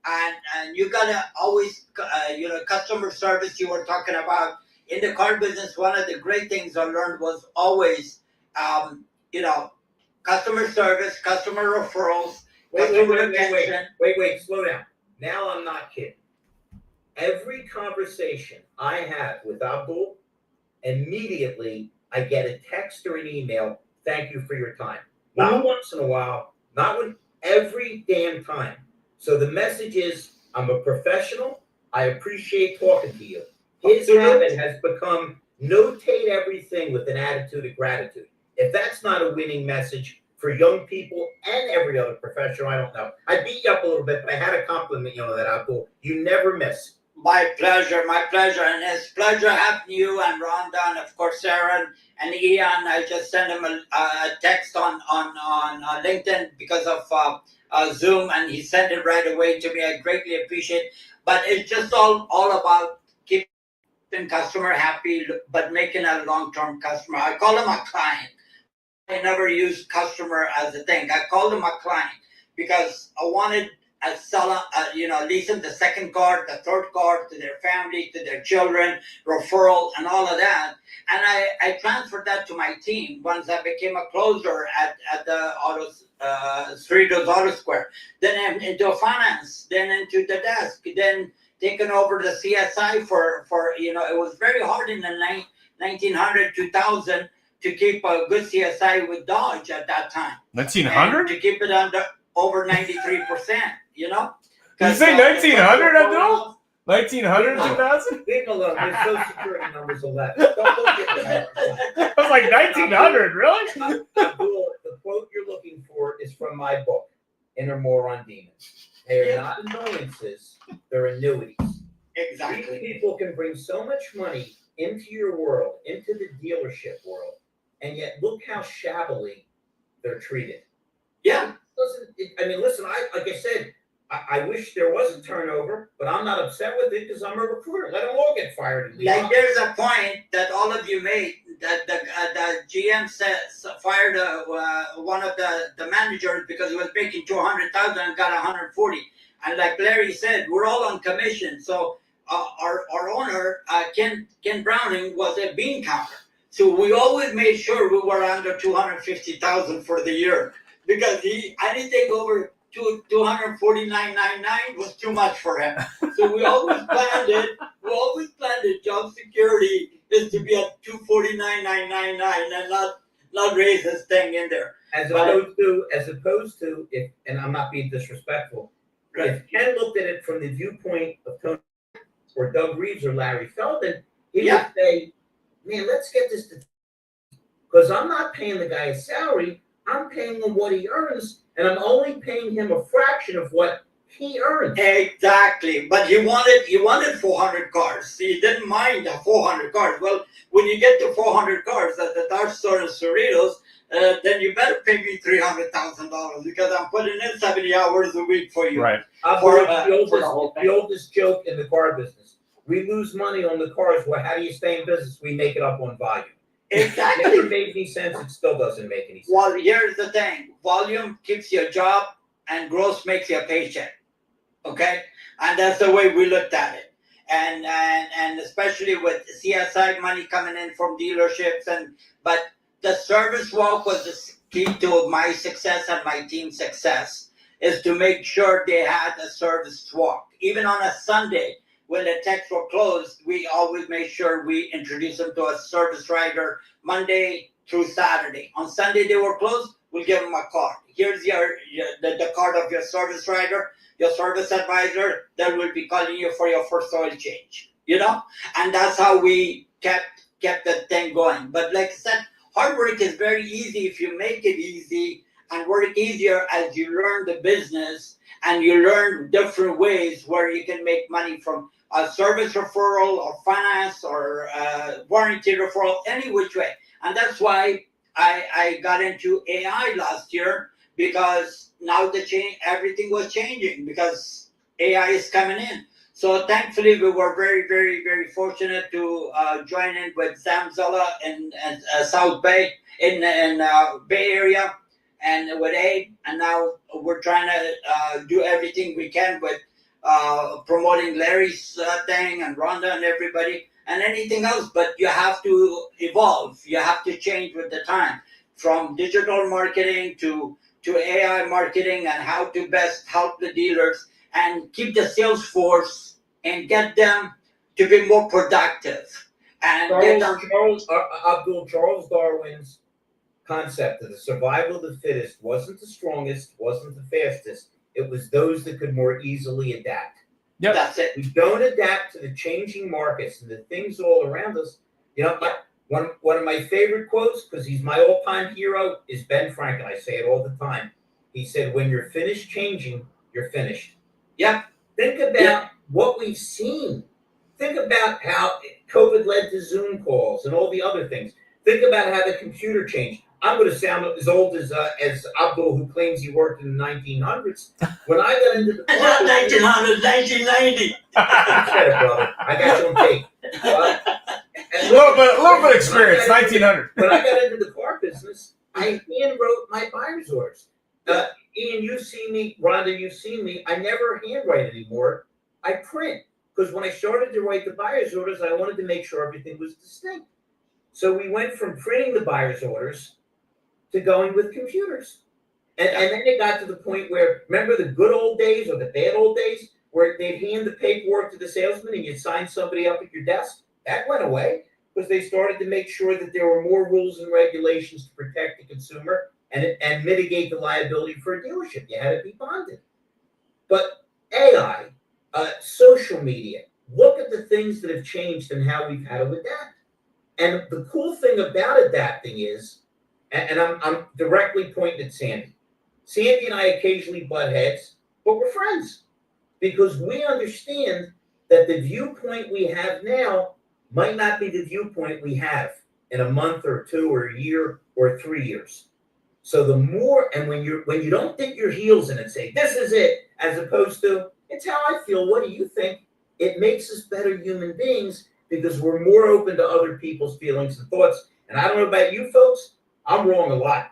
and you gotta always, customer service you were talking about in the car business. One of the great things I learned was always, customer service, customer referrals, customer attention. Wait, slow down. Now I'm not kidding. Every conversation I have with Abdul, immediately I get a text or an email, thank you for your time. Not once in a while, not when, every damn time. So the message is, I'm a professional, I appreciate talking to you. His habit has become notate everything with an attitude of gratitude. If that's not a winning message for young people and every other professional, I don't know. I beat you up a little bit, but I had to compliment you on that, Abdul. You never miss. My pleasure, and it's pleasure having you and Rhonda and of course Sarah and Ian. I just sent him a text on LinkedIn because of Zoom, and he sent it right away to me. I greatly appreciate it. But it's just all about keeping customer happy, but making a long-term customer. I call him a client. I never use customer as a thing. I called him a client because I wanted a seller, leasing the second car, the third car to their family, to their children, referral, and all of that. And I transferred that to my team once I became a closer at the Cerritos Auto Square. Then into finance, then into the desk, then taking over the CSI for it was very hard in the 1900, 2000 to keep a good CSI with Dodge at that time. 1900? To keep it under over 93%, Did you say 1900, Abdul? 1900, No. 2000? Leave him alone. His social security number's 11. Don't get that. I was like 1900, really? Abdul, the quote you're looking for is from my book, Inner Moron Demons. They are not annoyances, they're annuities. Exactly. These people can bring so much money into your world, into the dealership world, and yet look how shabbily they're treated. Yeah. Listen, like I said, I wish there was a turnover, but I'm not upset with it because I'm a recruiter. Let them all get fired. And leave. Like there's a point that all of you made that the GM fired one of the managers because he was making 200,000 and got 140. And like Larry said, we're all on commission. So our owner Ken Browning was a bean counter. So we always made sure we were under 250,000 for the year because anything over 249.99 was too much for him. So we always planned it. Job security is to be at 249.999 and not raise this thing in there. As opposed to if, and I'm not being disrespectful, Right. if Ken looked at it from the viewpoint of Tony or Doug Reeves or Larry Feldman, he would say, man, let's get this because I'm not paying the guy a salary, I'm paying him what he earns, and I'm only paying him a fraction of what he earns. Exactly, but he wanted 400 cars. He didn't mind the 400 cars. Well, when you get to 400 cars at the Dodge store in Cerritos, then you better pay me $300,000 because I'm putting in 70 hours a week for you. Right. The oldest joke in the car business. We lose money on the cars. Well, how do you stay in business? We make it up on volume. Exactly. It never made any sense. It still doesn't make any sense. Well, here's the thing. Volume keeps you a job and growth makes you a paycheck. Okay? And that's the way we looked at it. And especially with CSI money coming in from dealerships but the service walk was the key to my success and my team's success is to make sure they had a service walk. Even on a Sunday, when the techs were closed, we always made sure we introduced them to a service rider Monday through Saturday. On Sunday they were closed, we'll give them a card. Here's the card of your service rider, your service advisor that will be calling you for your first oil change. And that's how we kept the thing going. But like I said, hard work is very easy if you make it easy, and work easier as you learn the business and you learn different ways where you can make money from a service referral or finance or warranty referral, any which way. And that's why I got into AI last year, because now everything was changing because AI is coming in. So thankfully, we were very, very, very fortunate to join in with Sam Zella in South Bay, in Bay Area, and with Abe. And now we're trying to do everything we can with promoting Larry's thing and Rhonda and everybody and anything else. But you have to evolve. You have to change with the time, from digital marketing to AI marketing, and how to best help the dealers and keep the sales force and get them to be more productive. And get them Charles Darwin's concept of the survival of the fittest wasn't the strongest, wasn't the fastest. It was those that could more easily adapt. Yep. That's it. We don't adapt to the changing markets and the things all around us. You know, one of my favorite quotes, because he's my all-time hero, is Ben Franklin. I say it all the time. He said, "When you're finished changing, you're finished." Yep. Think about what we've seen. Think about how COVID led to Zoom calls and all the other things. Think about how the computer changed. I'm going to sound as old as Abdul, who claims he worked in the 1900s. When I got into the It's not 1900, 1990. Shut up, brother. I got you on tape. A little bit experience, 1900. When I got into the car business, I hand wrote my buyer's orders. Ian, you've seen me. Rhonda, you've seen me. I never handwrite anymore. I print, because when I started to write the buyer's orders, I wanted to make sure everything was distinct. So we went from printing the buyer's orders to going with computers. And then it got to the point where, remember the good old days or the bad old days, where they'd hand the paperwork to the salesman and you'd sign somebody up at your desk? That went away, because they started to make sure that there were more rules and regulations to protect the consumer and mitigate the liability for a dealership. You had to be bonded. But AI, social media, look at the things that have changed and how we've had to adapt. And the cool thing about adapting is, and I'm directly pointing at Sandy. Sandy and I occasionally butt heads, but we're friends, because we understand that the viewpoint we have now might not be the viewpoint we have in a month or two or a year or 3 years. So the more, and when you don't dig your heels in and say, this is it, as opposed to, it's how I feel, what do you think? It makes us better human beings, because we're more open to other people's feelings and thoughts. And I don't know about you folks, I'm wrong a lot.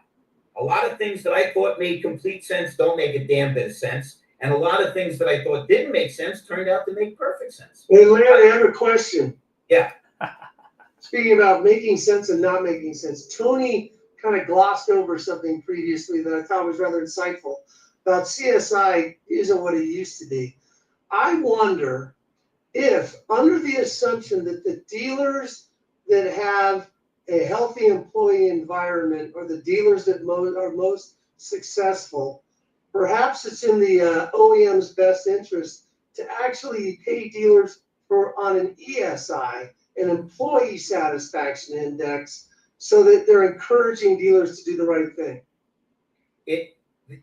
A lot of things that I thought made complete sense don't make a damn bit of sense. And a lot of things that I thought didn't make sense turned out to make perfect sense. Hey, Larry, I have a question. Yeah. Speaking about making sense and not making sense, Tony kind of glossed over something previously that I thought was rather insightful about CSI isn't what it used to be. I wonder if, under the assumption that the dealers that have a healthy employee environment are the dealers that are most successful, perhaps it's in the OEM's best interest to actually pay dealers on an ESI, an employee satisfaction index, so that they're encouraging dealers to do the right thing.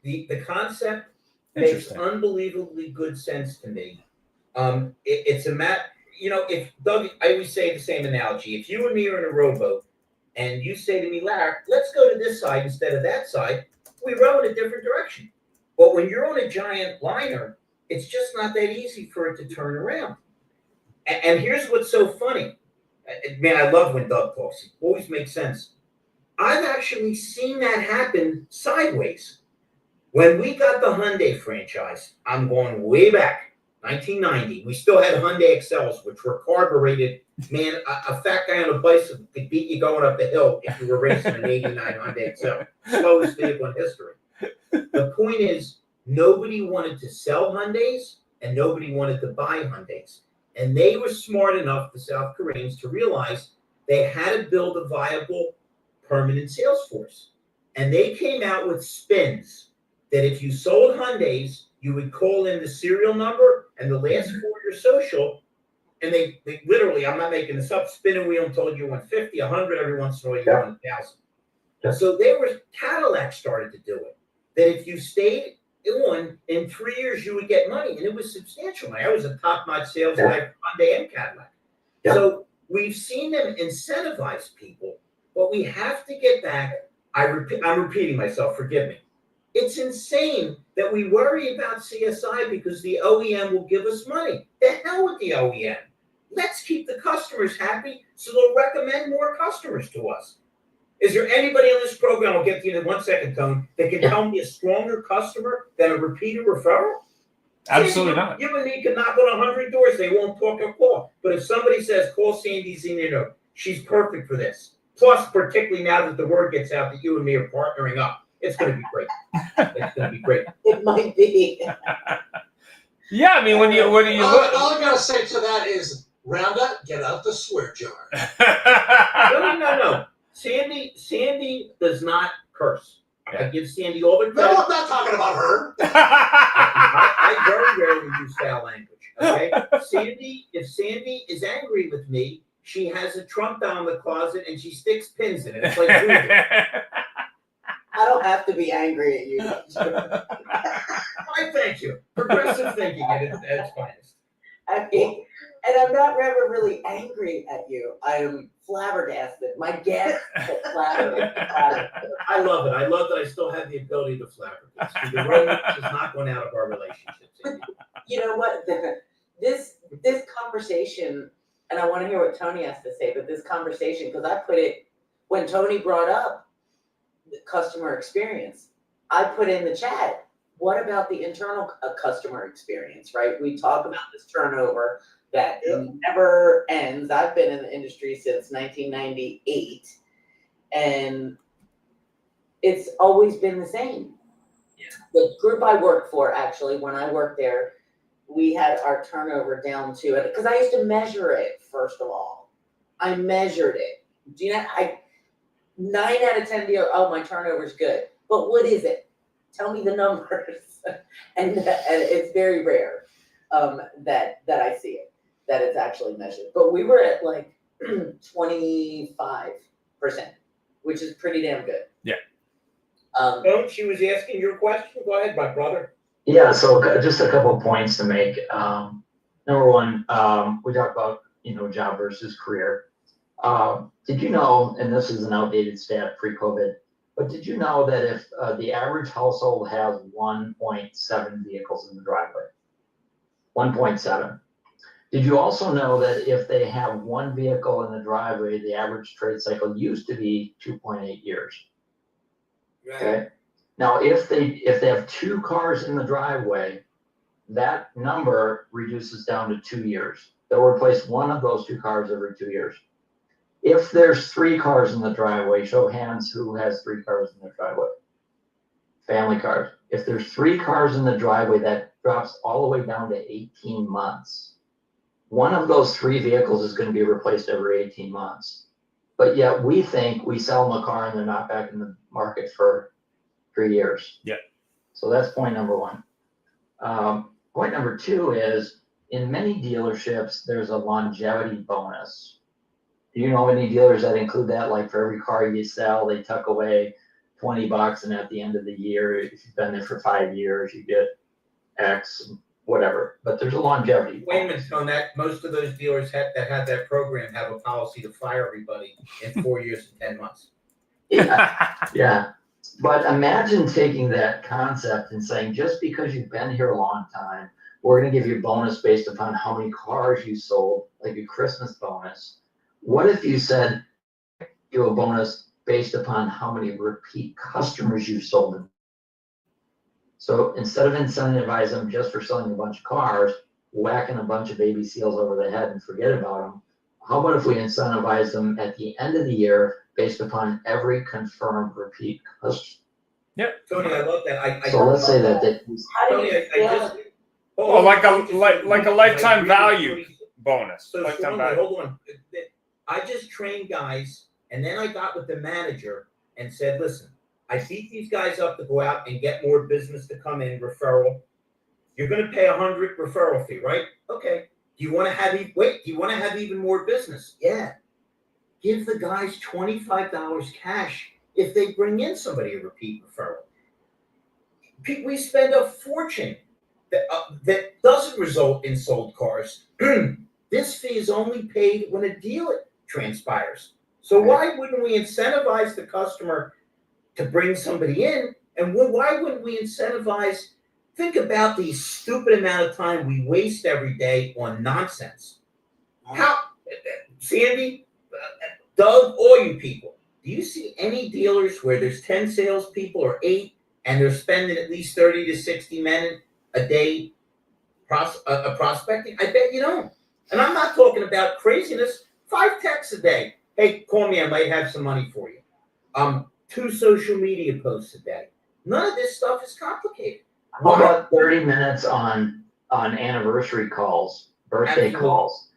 The concept makes unbelievably good sense to me. It's a matter, if Doug, I always say the same analogy. If you and me are in a rowboat and you say to me, Larry, let's go to this side instead of that side, we row in a different direction. But when you're on a giant liner, it's just not that easy for it to turn around. And here's what's so funny. Man, I love when Doug talks. It always makes sense. I've actually seen that happen sideways. When we got the Hyundai franchise, I'm going way back, 1990, we still had Hyundai Excels, which were carbureted. Man, a fat guy on a bicycle could beat you going up a hill if you were racing an 89 Hyundai Excel. Slowest vehicle in history. The point is, nobody wanted to sell Hyundais and nobody wanted to buy Hyundais. And they were smart enough, the South Koreans, to realize they had to build a viable permanent sales force. And they came out with spins that if you sold Hyundais, you would call in the serial number and the last 4 of your social, and they literally, I'm not making this up, spin a wheel until you won 50, 100, every once in a while you won 1,000. So Cadillac started to do it. That if you stayed on, in 3 years you would get money, and it was substantial money. I was a top-notch sales guy for Hyundai and Cadillac. So we've seen them incentivize people, But we have to get back. I'm repeating myself. Forgive me. It's insane that we worry about CSI because the OEM will give us money. The hell with the OEM. Let's keep the customers happy so they'll recommend more customers to us. Is there anybody on this program, I'll get to you in 1 second, Tone, that can tell me a stronger customer than a repeated referral? Absolutely not. You and me can knock on 100 doors, they won't talk or call. But if somebody says, call Sandy Zinino, she's perfect for this. Plus, particularly now that the word gets out that you and me are partnering up, it's going to be great. It's going to be great. It might be. Yeah, I mean, when you all, look. all I gotta say to that is, Roundup, get out the swear jar. No. Sandy does not curse. I give Sandy all the No, credit. I'm not talking about her. I very rarely use foul language. Okay, if Sandy is angry with me, she has a Trump down in the closet and she sticks pins in it. It's like voodoo. I don't have to be angry at you. I thank you. Progressive thinking at its finest. I mean, and I'm not ever really angry at you. I am flabbergasted. My guests get flabbergasted. I love it. I love that I still have the ability to flabbergast. The romance is not going out of our relationship. Sandy. You know what? This conversation, and I want to hear what Tony has to say, but this conversation, because I put it, when Tony brought up the customer experience, I put in the chat, what about the internal customer experience, right? We talk about this turnover that never ends. I've been in the industry since 1998, and it's always been the same. Yeah. The group I worked for, actually, when I worked there, we had our turnover down to it, because I used to measure it, first of all. I measured it. Do you know, 9 out of 10 deals, oh, my turnover's good. But what is it? Tell me the numbers. and it's very rare that I see it, that it's actually measured. But we were at like 25%, which is pretty damn good. Yeah. Don't she was asking your question? Go ahead, my brother. Yeah, so just a couple of points to make. Number one, we talked about, job versus career. Did you know, and this is an outdated stat pre-COVID, but did you know that if the average household has 1.7 vehicles in the driveway, 1.7. Did you also know that if they have one vehicle in the driveway, the average trade cycle used to be 2.8 years? Okay. Now, if they have 2 cars in the driveway, that number reduces down to 2 years. They'll replace one of those 2 cars every 2 years. If there's 3 cars in the driveway, show of hands who has 3 cars in the driveway. Family cars. If there's 3 cars in the driveway, that drops all the way down to 18 months. One of those 3 vehicles is going to be replaced every 18 months. But yet we think we sell them a car and they're not back in the market for 3 years. Yeah. So that's point number one. Point number 2 is, in many dealerships, there's a longevity bonus. Do you know any dealers that include that? Like for every car you sell, they tuck away $20, and at the end of the year, if you've been there for 5 years, you get X, whatever. But there's a longevity. Wait a minute, Tone, that most of those dealers that had that program have a policy to fire everybody in 4 years and 10 months. Yeah, yeah. But imagine taking that concept and saying, just because you've been here a long time, we're going to give you a bonus based upon how many cars you sold, like a Christmas bonus. What if you said you a bonus based upon how many repeat customers you sold them? So instead of incentivizing them just for selling a bunch of cars, whacking a bunch of baby seals over the head and forget about them, how about if we incentivize them at the end of the year based upon every confirmed repeat customer? Yep. Tony, I love that. So let's say that How do Tony, you I feel? just. Well, like a lifetime value bonus. So Lifetime Shlomo, value. hold on. I just trained guys, and then I got with the manager and said, listen, I beat these guys up to go out and get more business to come in, referral. You're going to pay $100 referral fee, right? Okay. Do you want to have even more business? Yeah. Give the guys $25 cash if they bring in somebody a repeat referral. We spend a fortune that doesn't result in sold cars. This fee is only paid when a deal transpires. So why wouldn't we incentivize the customer to bring somebody in? And why wouldn't we incentivize? Think about the stupid amount of time we waste every day on nonsense. How, Sandy, Doug, all you people, do you see any dealers where there's 10 salespeople or 8 and they're spending at least 30 to 60 minutes a day prospecting? I bet you don't. And I'm not talking about craziness. 5 texts a day. Hey, call me. I might have some money for you. 2 social media posts a day. None of this stuff is complicated. How about 30 minutes on anniversary calls, birthday Absolutely. calls?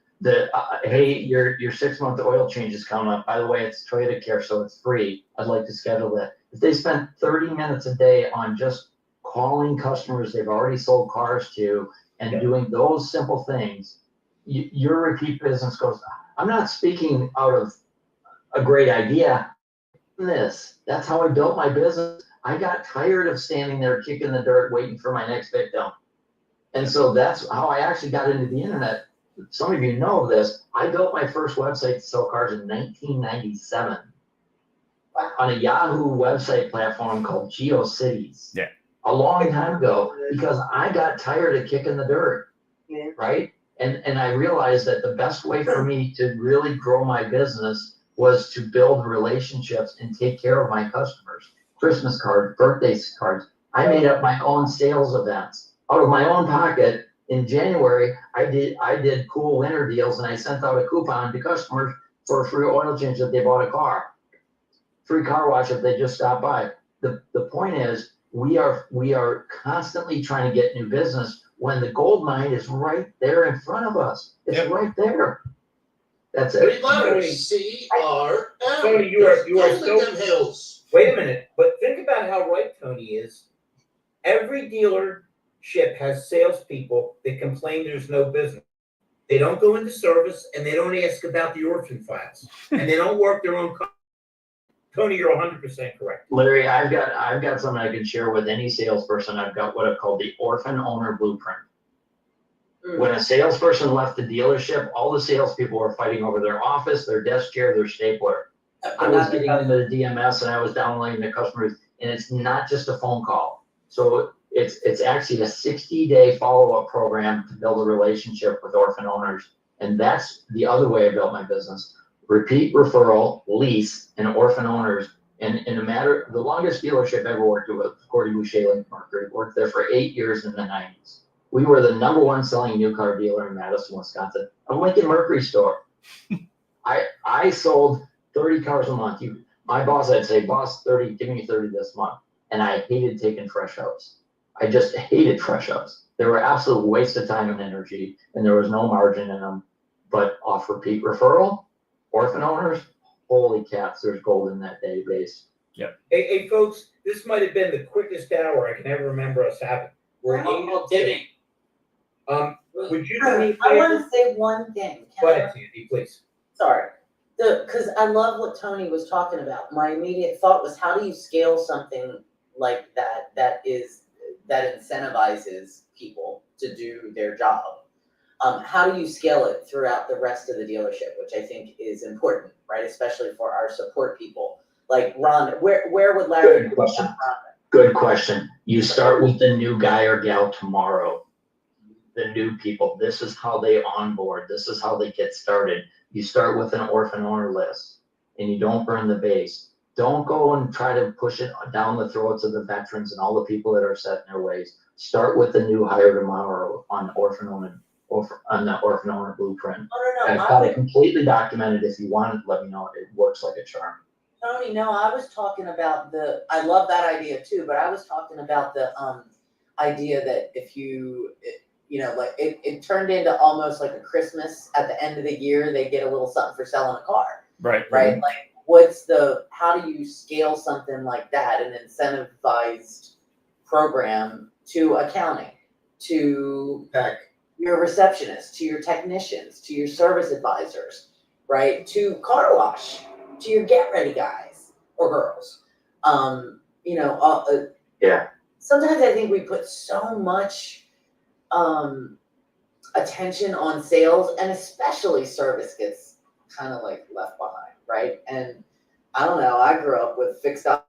Hey, your 6-month oil change is coming up. By the way, it's Toyota Care, so it's free. I'd like to schedule that. If they spend 30 minutes a day on just calling customers they've already sold cars to and doing those simple things, your repeat business goes. I'm not speaking out of a great idea. That's how I built my business. I got tired of standing there kicking the dirt waiting for my next victim. And so that's how I actually got into the internet. Some of you know this. I built my first website to sell cars in 1997 on a Yahoo website platform called GeoCities. Yeah. A long time ago, because I got tired of kicking the dirt. Yeah. Right? And I realized that the best way for me to really grow my business was to build relationships and take care of my customers. Christmas cards, birthday cards. I made up my own sales events out of my own pocket. In January, I did cool winter deals, and I sent out a coupon to customers for a free oil change if they bought a car, free car wash if they just stopped by. The point is, we are constantly trying to get new business when the gold mine is right there in front of us. It's right there. That's it. 3 letters, CRM. Tony, you are Golden so. Them Hills. Wait a minute, but think about how right Tony is. Every dealership has salespeople that complain there's no business. They don't go into service, and they don't ask about the orphan files, and they don't work their own. Tony, you're 100% correct. Larry, I've got something I can share with any salesperson. I've got what I call the orphan owner blueprint. When a salesperson left the dealership, all the salespeople were fighting over their office, their desk chair, their stapler. I was getting into the DMS and I was downloading the customers, and it's not just a phone call. So it's actually a 60-day follow-up program to build a relationship with orphan owners. And that's the other way I built my business. Repeat referral, lease, and orphan owners. And in a matter, the longest dealership I ever worked with, Cordy Boucher Lincoln Mercury, worked there for 8 years in the 90s. We were the #1 selling new car dealer in Madison, Wisconsin, a Lincoln Mercury store. I sold 30 cars a month. My boss, I'd say, boss, 30, give me 30 this month. And I hated taking fresh ups. I just hated fresh ups. They were absolute waste of time and energy, and there was no margin in them. But off repeat referral, orphan owners, holy cats, there's gold in that database. Hey, folks, this might have been the quickest hour I can ever remember us having. We're at 8:06. Would you do me a I want favor? to say one thing. Go ahead, Sandy, please. Sorry. Because I love what Tony was talking about. My immediate thought was, how do you scale something like that that incentivizes people to do their job? How do you scale it throughout the rest of the dealership, which I think is important, right? Especially for our support people. Like Ron, where would Larry? Good question. Good question. You start with the new guy or gal tomorrow. The new people. This is how they onboard. This is how they get started. You start with an orphan owner list, and you don't burn the base. Don't go and try to push it down the throats of the veterans and all the people that are set in their ways. Start with the new hire tomorrow on the orphan owner blueprint. No. I've got it completely documented. If you want it, let me know. It works like a charm. Tony, no, I was talking about I love that idea too, but I was talking about the idea that if like it turned into almost like a Christmas at the end of the year, they get a little something for selling a car. Right. Right? Like how do you scale something like that, an incentivized program to accounting, to your receptionists, to your technicians, to your service advisors, right? To car wash, to your get ready guys or girls. Yeah. Sometimes I think we put so much attention on sales, and especially service gets kind of like left behind, right? And I don't know, I grew up with fixed ops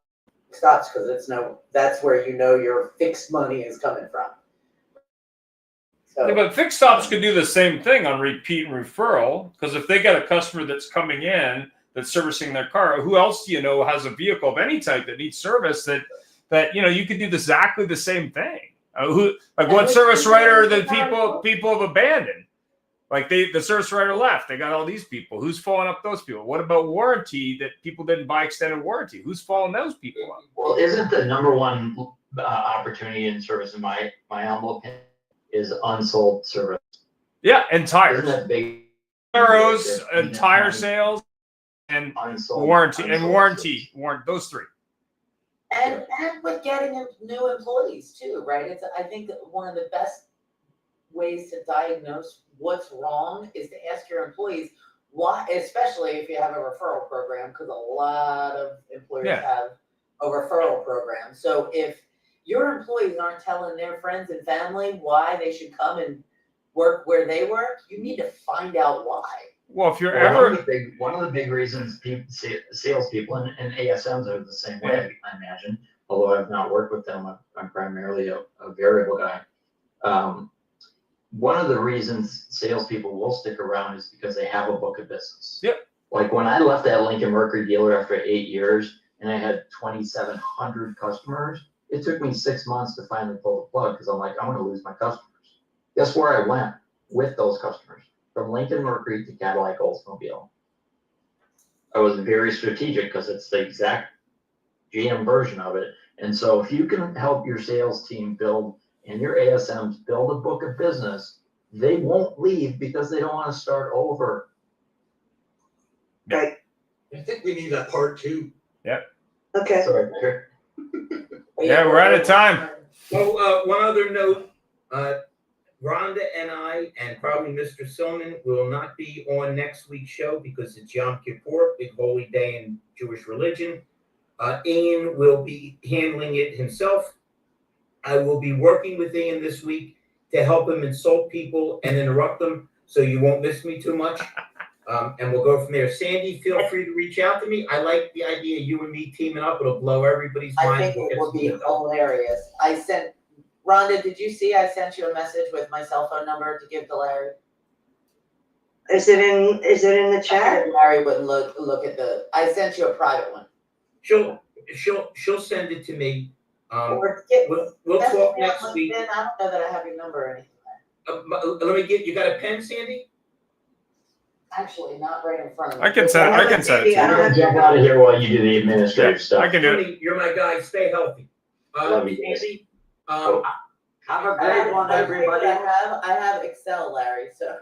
because that's where you know your fixed money is coming from. So, Yeah, but fixed ops could do the same thing on repeat and referral, because if they got a customer that's coming in that's servicing their car, who else do you know has a vehicle of any type that needs service that you could do exactly the same thing? What service writer that people have abandoned? Like the service writer left. They got all these people. Who's following up those people? What about warranty that people didn't buy extended warranty? Who's following those people up? Well, isn't the number one opportunity in service, in my humble opinion, is unsold service? Yeah, and tires. Isn't that big? Arrows and tire sales and Unsold, warranty those three. and with getting new employees too, right? I think that one of the best ways to diagnose what's wrong is to ask your employees why, especially if you have a referral program, because a lot of employers have a referral program. So if your employees aren't telling their friends and family why they should come and work where they work, you need to find out why. Well, if you're One of the big reasons salespeople and ASMs are the same way, I imagine, although I've not worked with them, I'm primarily a variable guy. One of the reasons salespeople will stick around is because they have a book of business. Yep. Like when I left that Lincoln Mercury dealer after 8 years and I had 2,700 customers, it took me 6 months to finally pull the plug because I'm like, I'm going to lose my customers. Guess where I went with those customers? From Lincoln Mercury to Cadillac Oldsmobile. I was very strategic because it's the exact GM version of it. And so if you can help your sales team build and your ASMs build a book of business, they won't leave because they don't want to start over. Right. I think we need that part two. Okay. Sorry, Peter. Yeah, we're out of time. So, one other note, Rhonda and I, and probably Mr. Silman, will not be on next week's show because it's Yom Kippur, big holy day in Jewish religion. Ian will be handling it himself. I will be working with Ian this week to help him insult people and interrupt them, so you won't miss me too much. And we'll go from there. Sandy, feel free to reach out to me. I like the idea of you and me teaming up. It'll blow everybody's I mind. think it would be hilarious. Rhonda, did you see I sent you a message with my cell phone number to give to Larry? Is it in the chat? Larry wouldn't look at I sent you a private one. She'll send it to me. We'll That's talk me on next week. LinkedIn. I don't know that I have your number or anything. You got a pen, Sandy? Actually, not right in front of me. I can send it to you. I don't have Jump out of here while you do the administrative stuff. I can do it. Tony, you're my guy. Stay healthy. Love you guys. Sandy, Have a great one, everybody. I have Excel, Larry, so.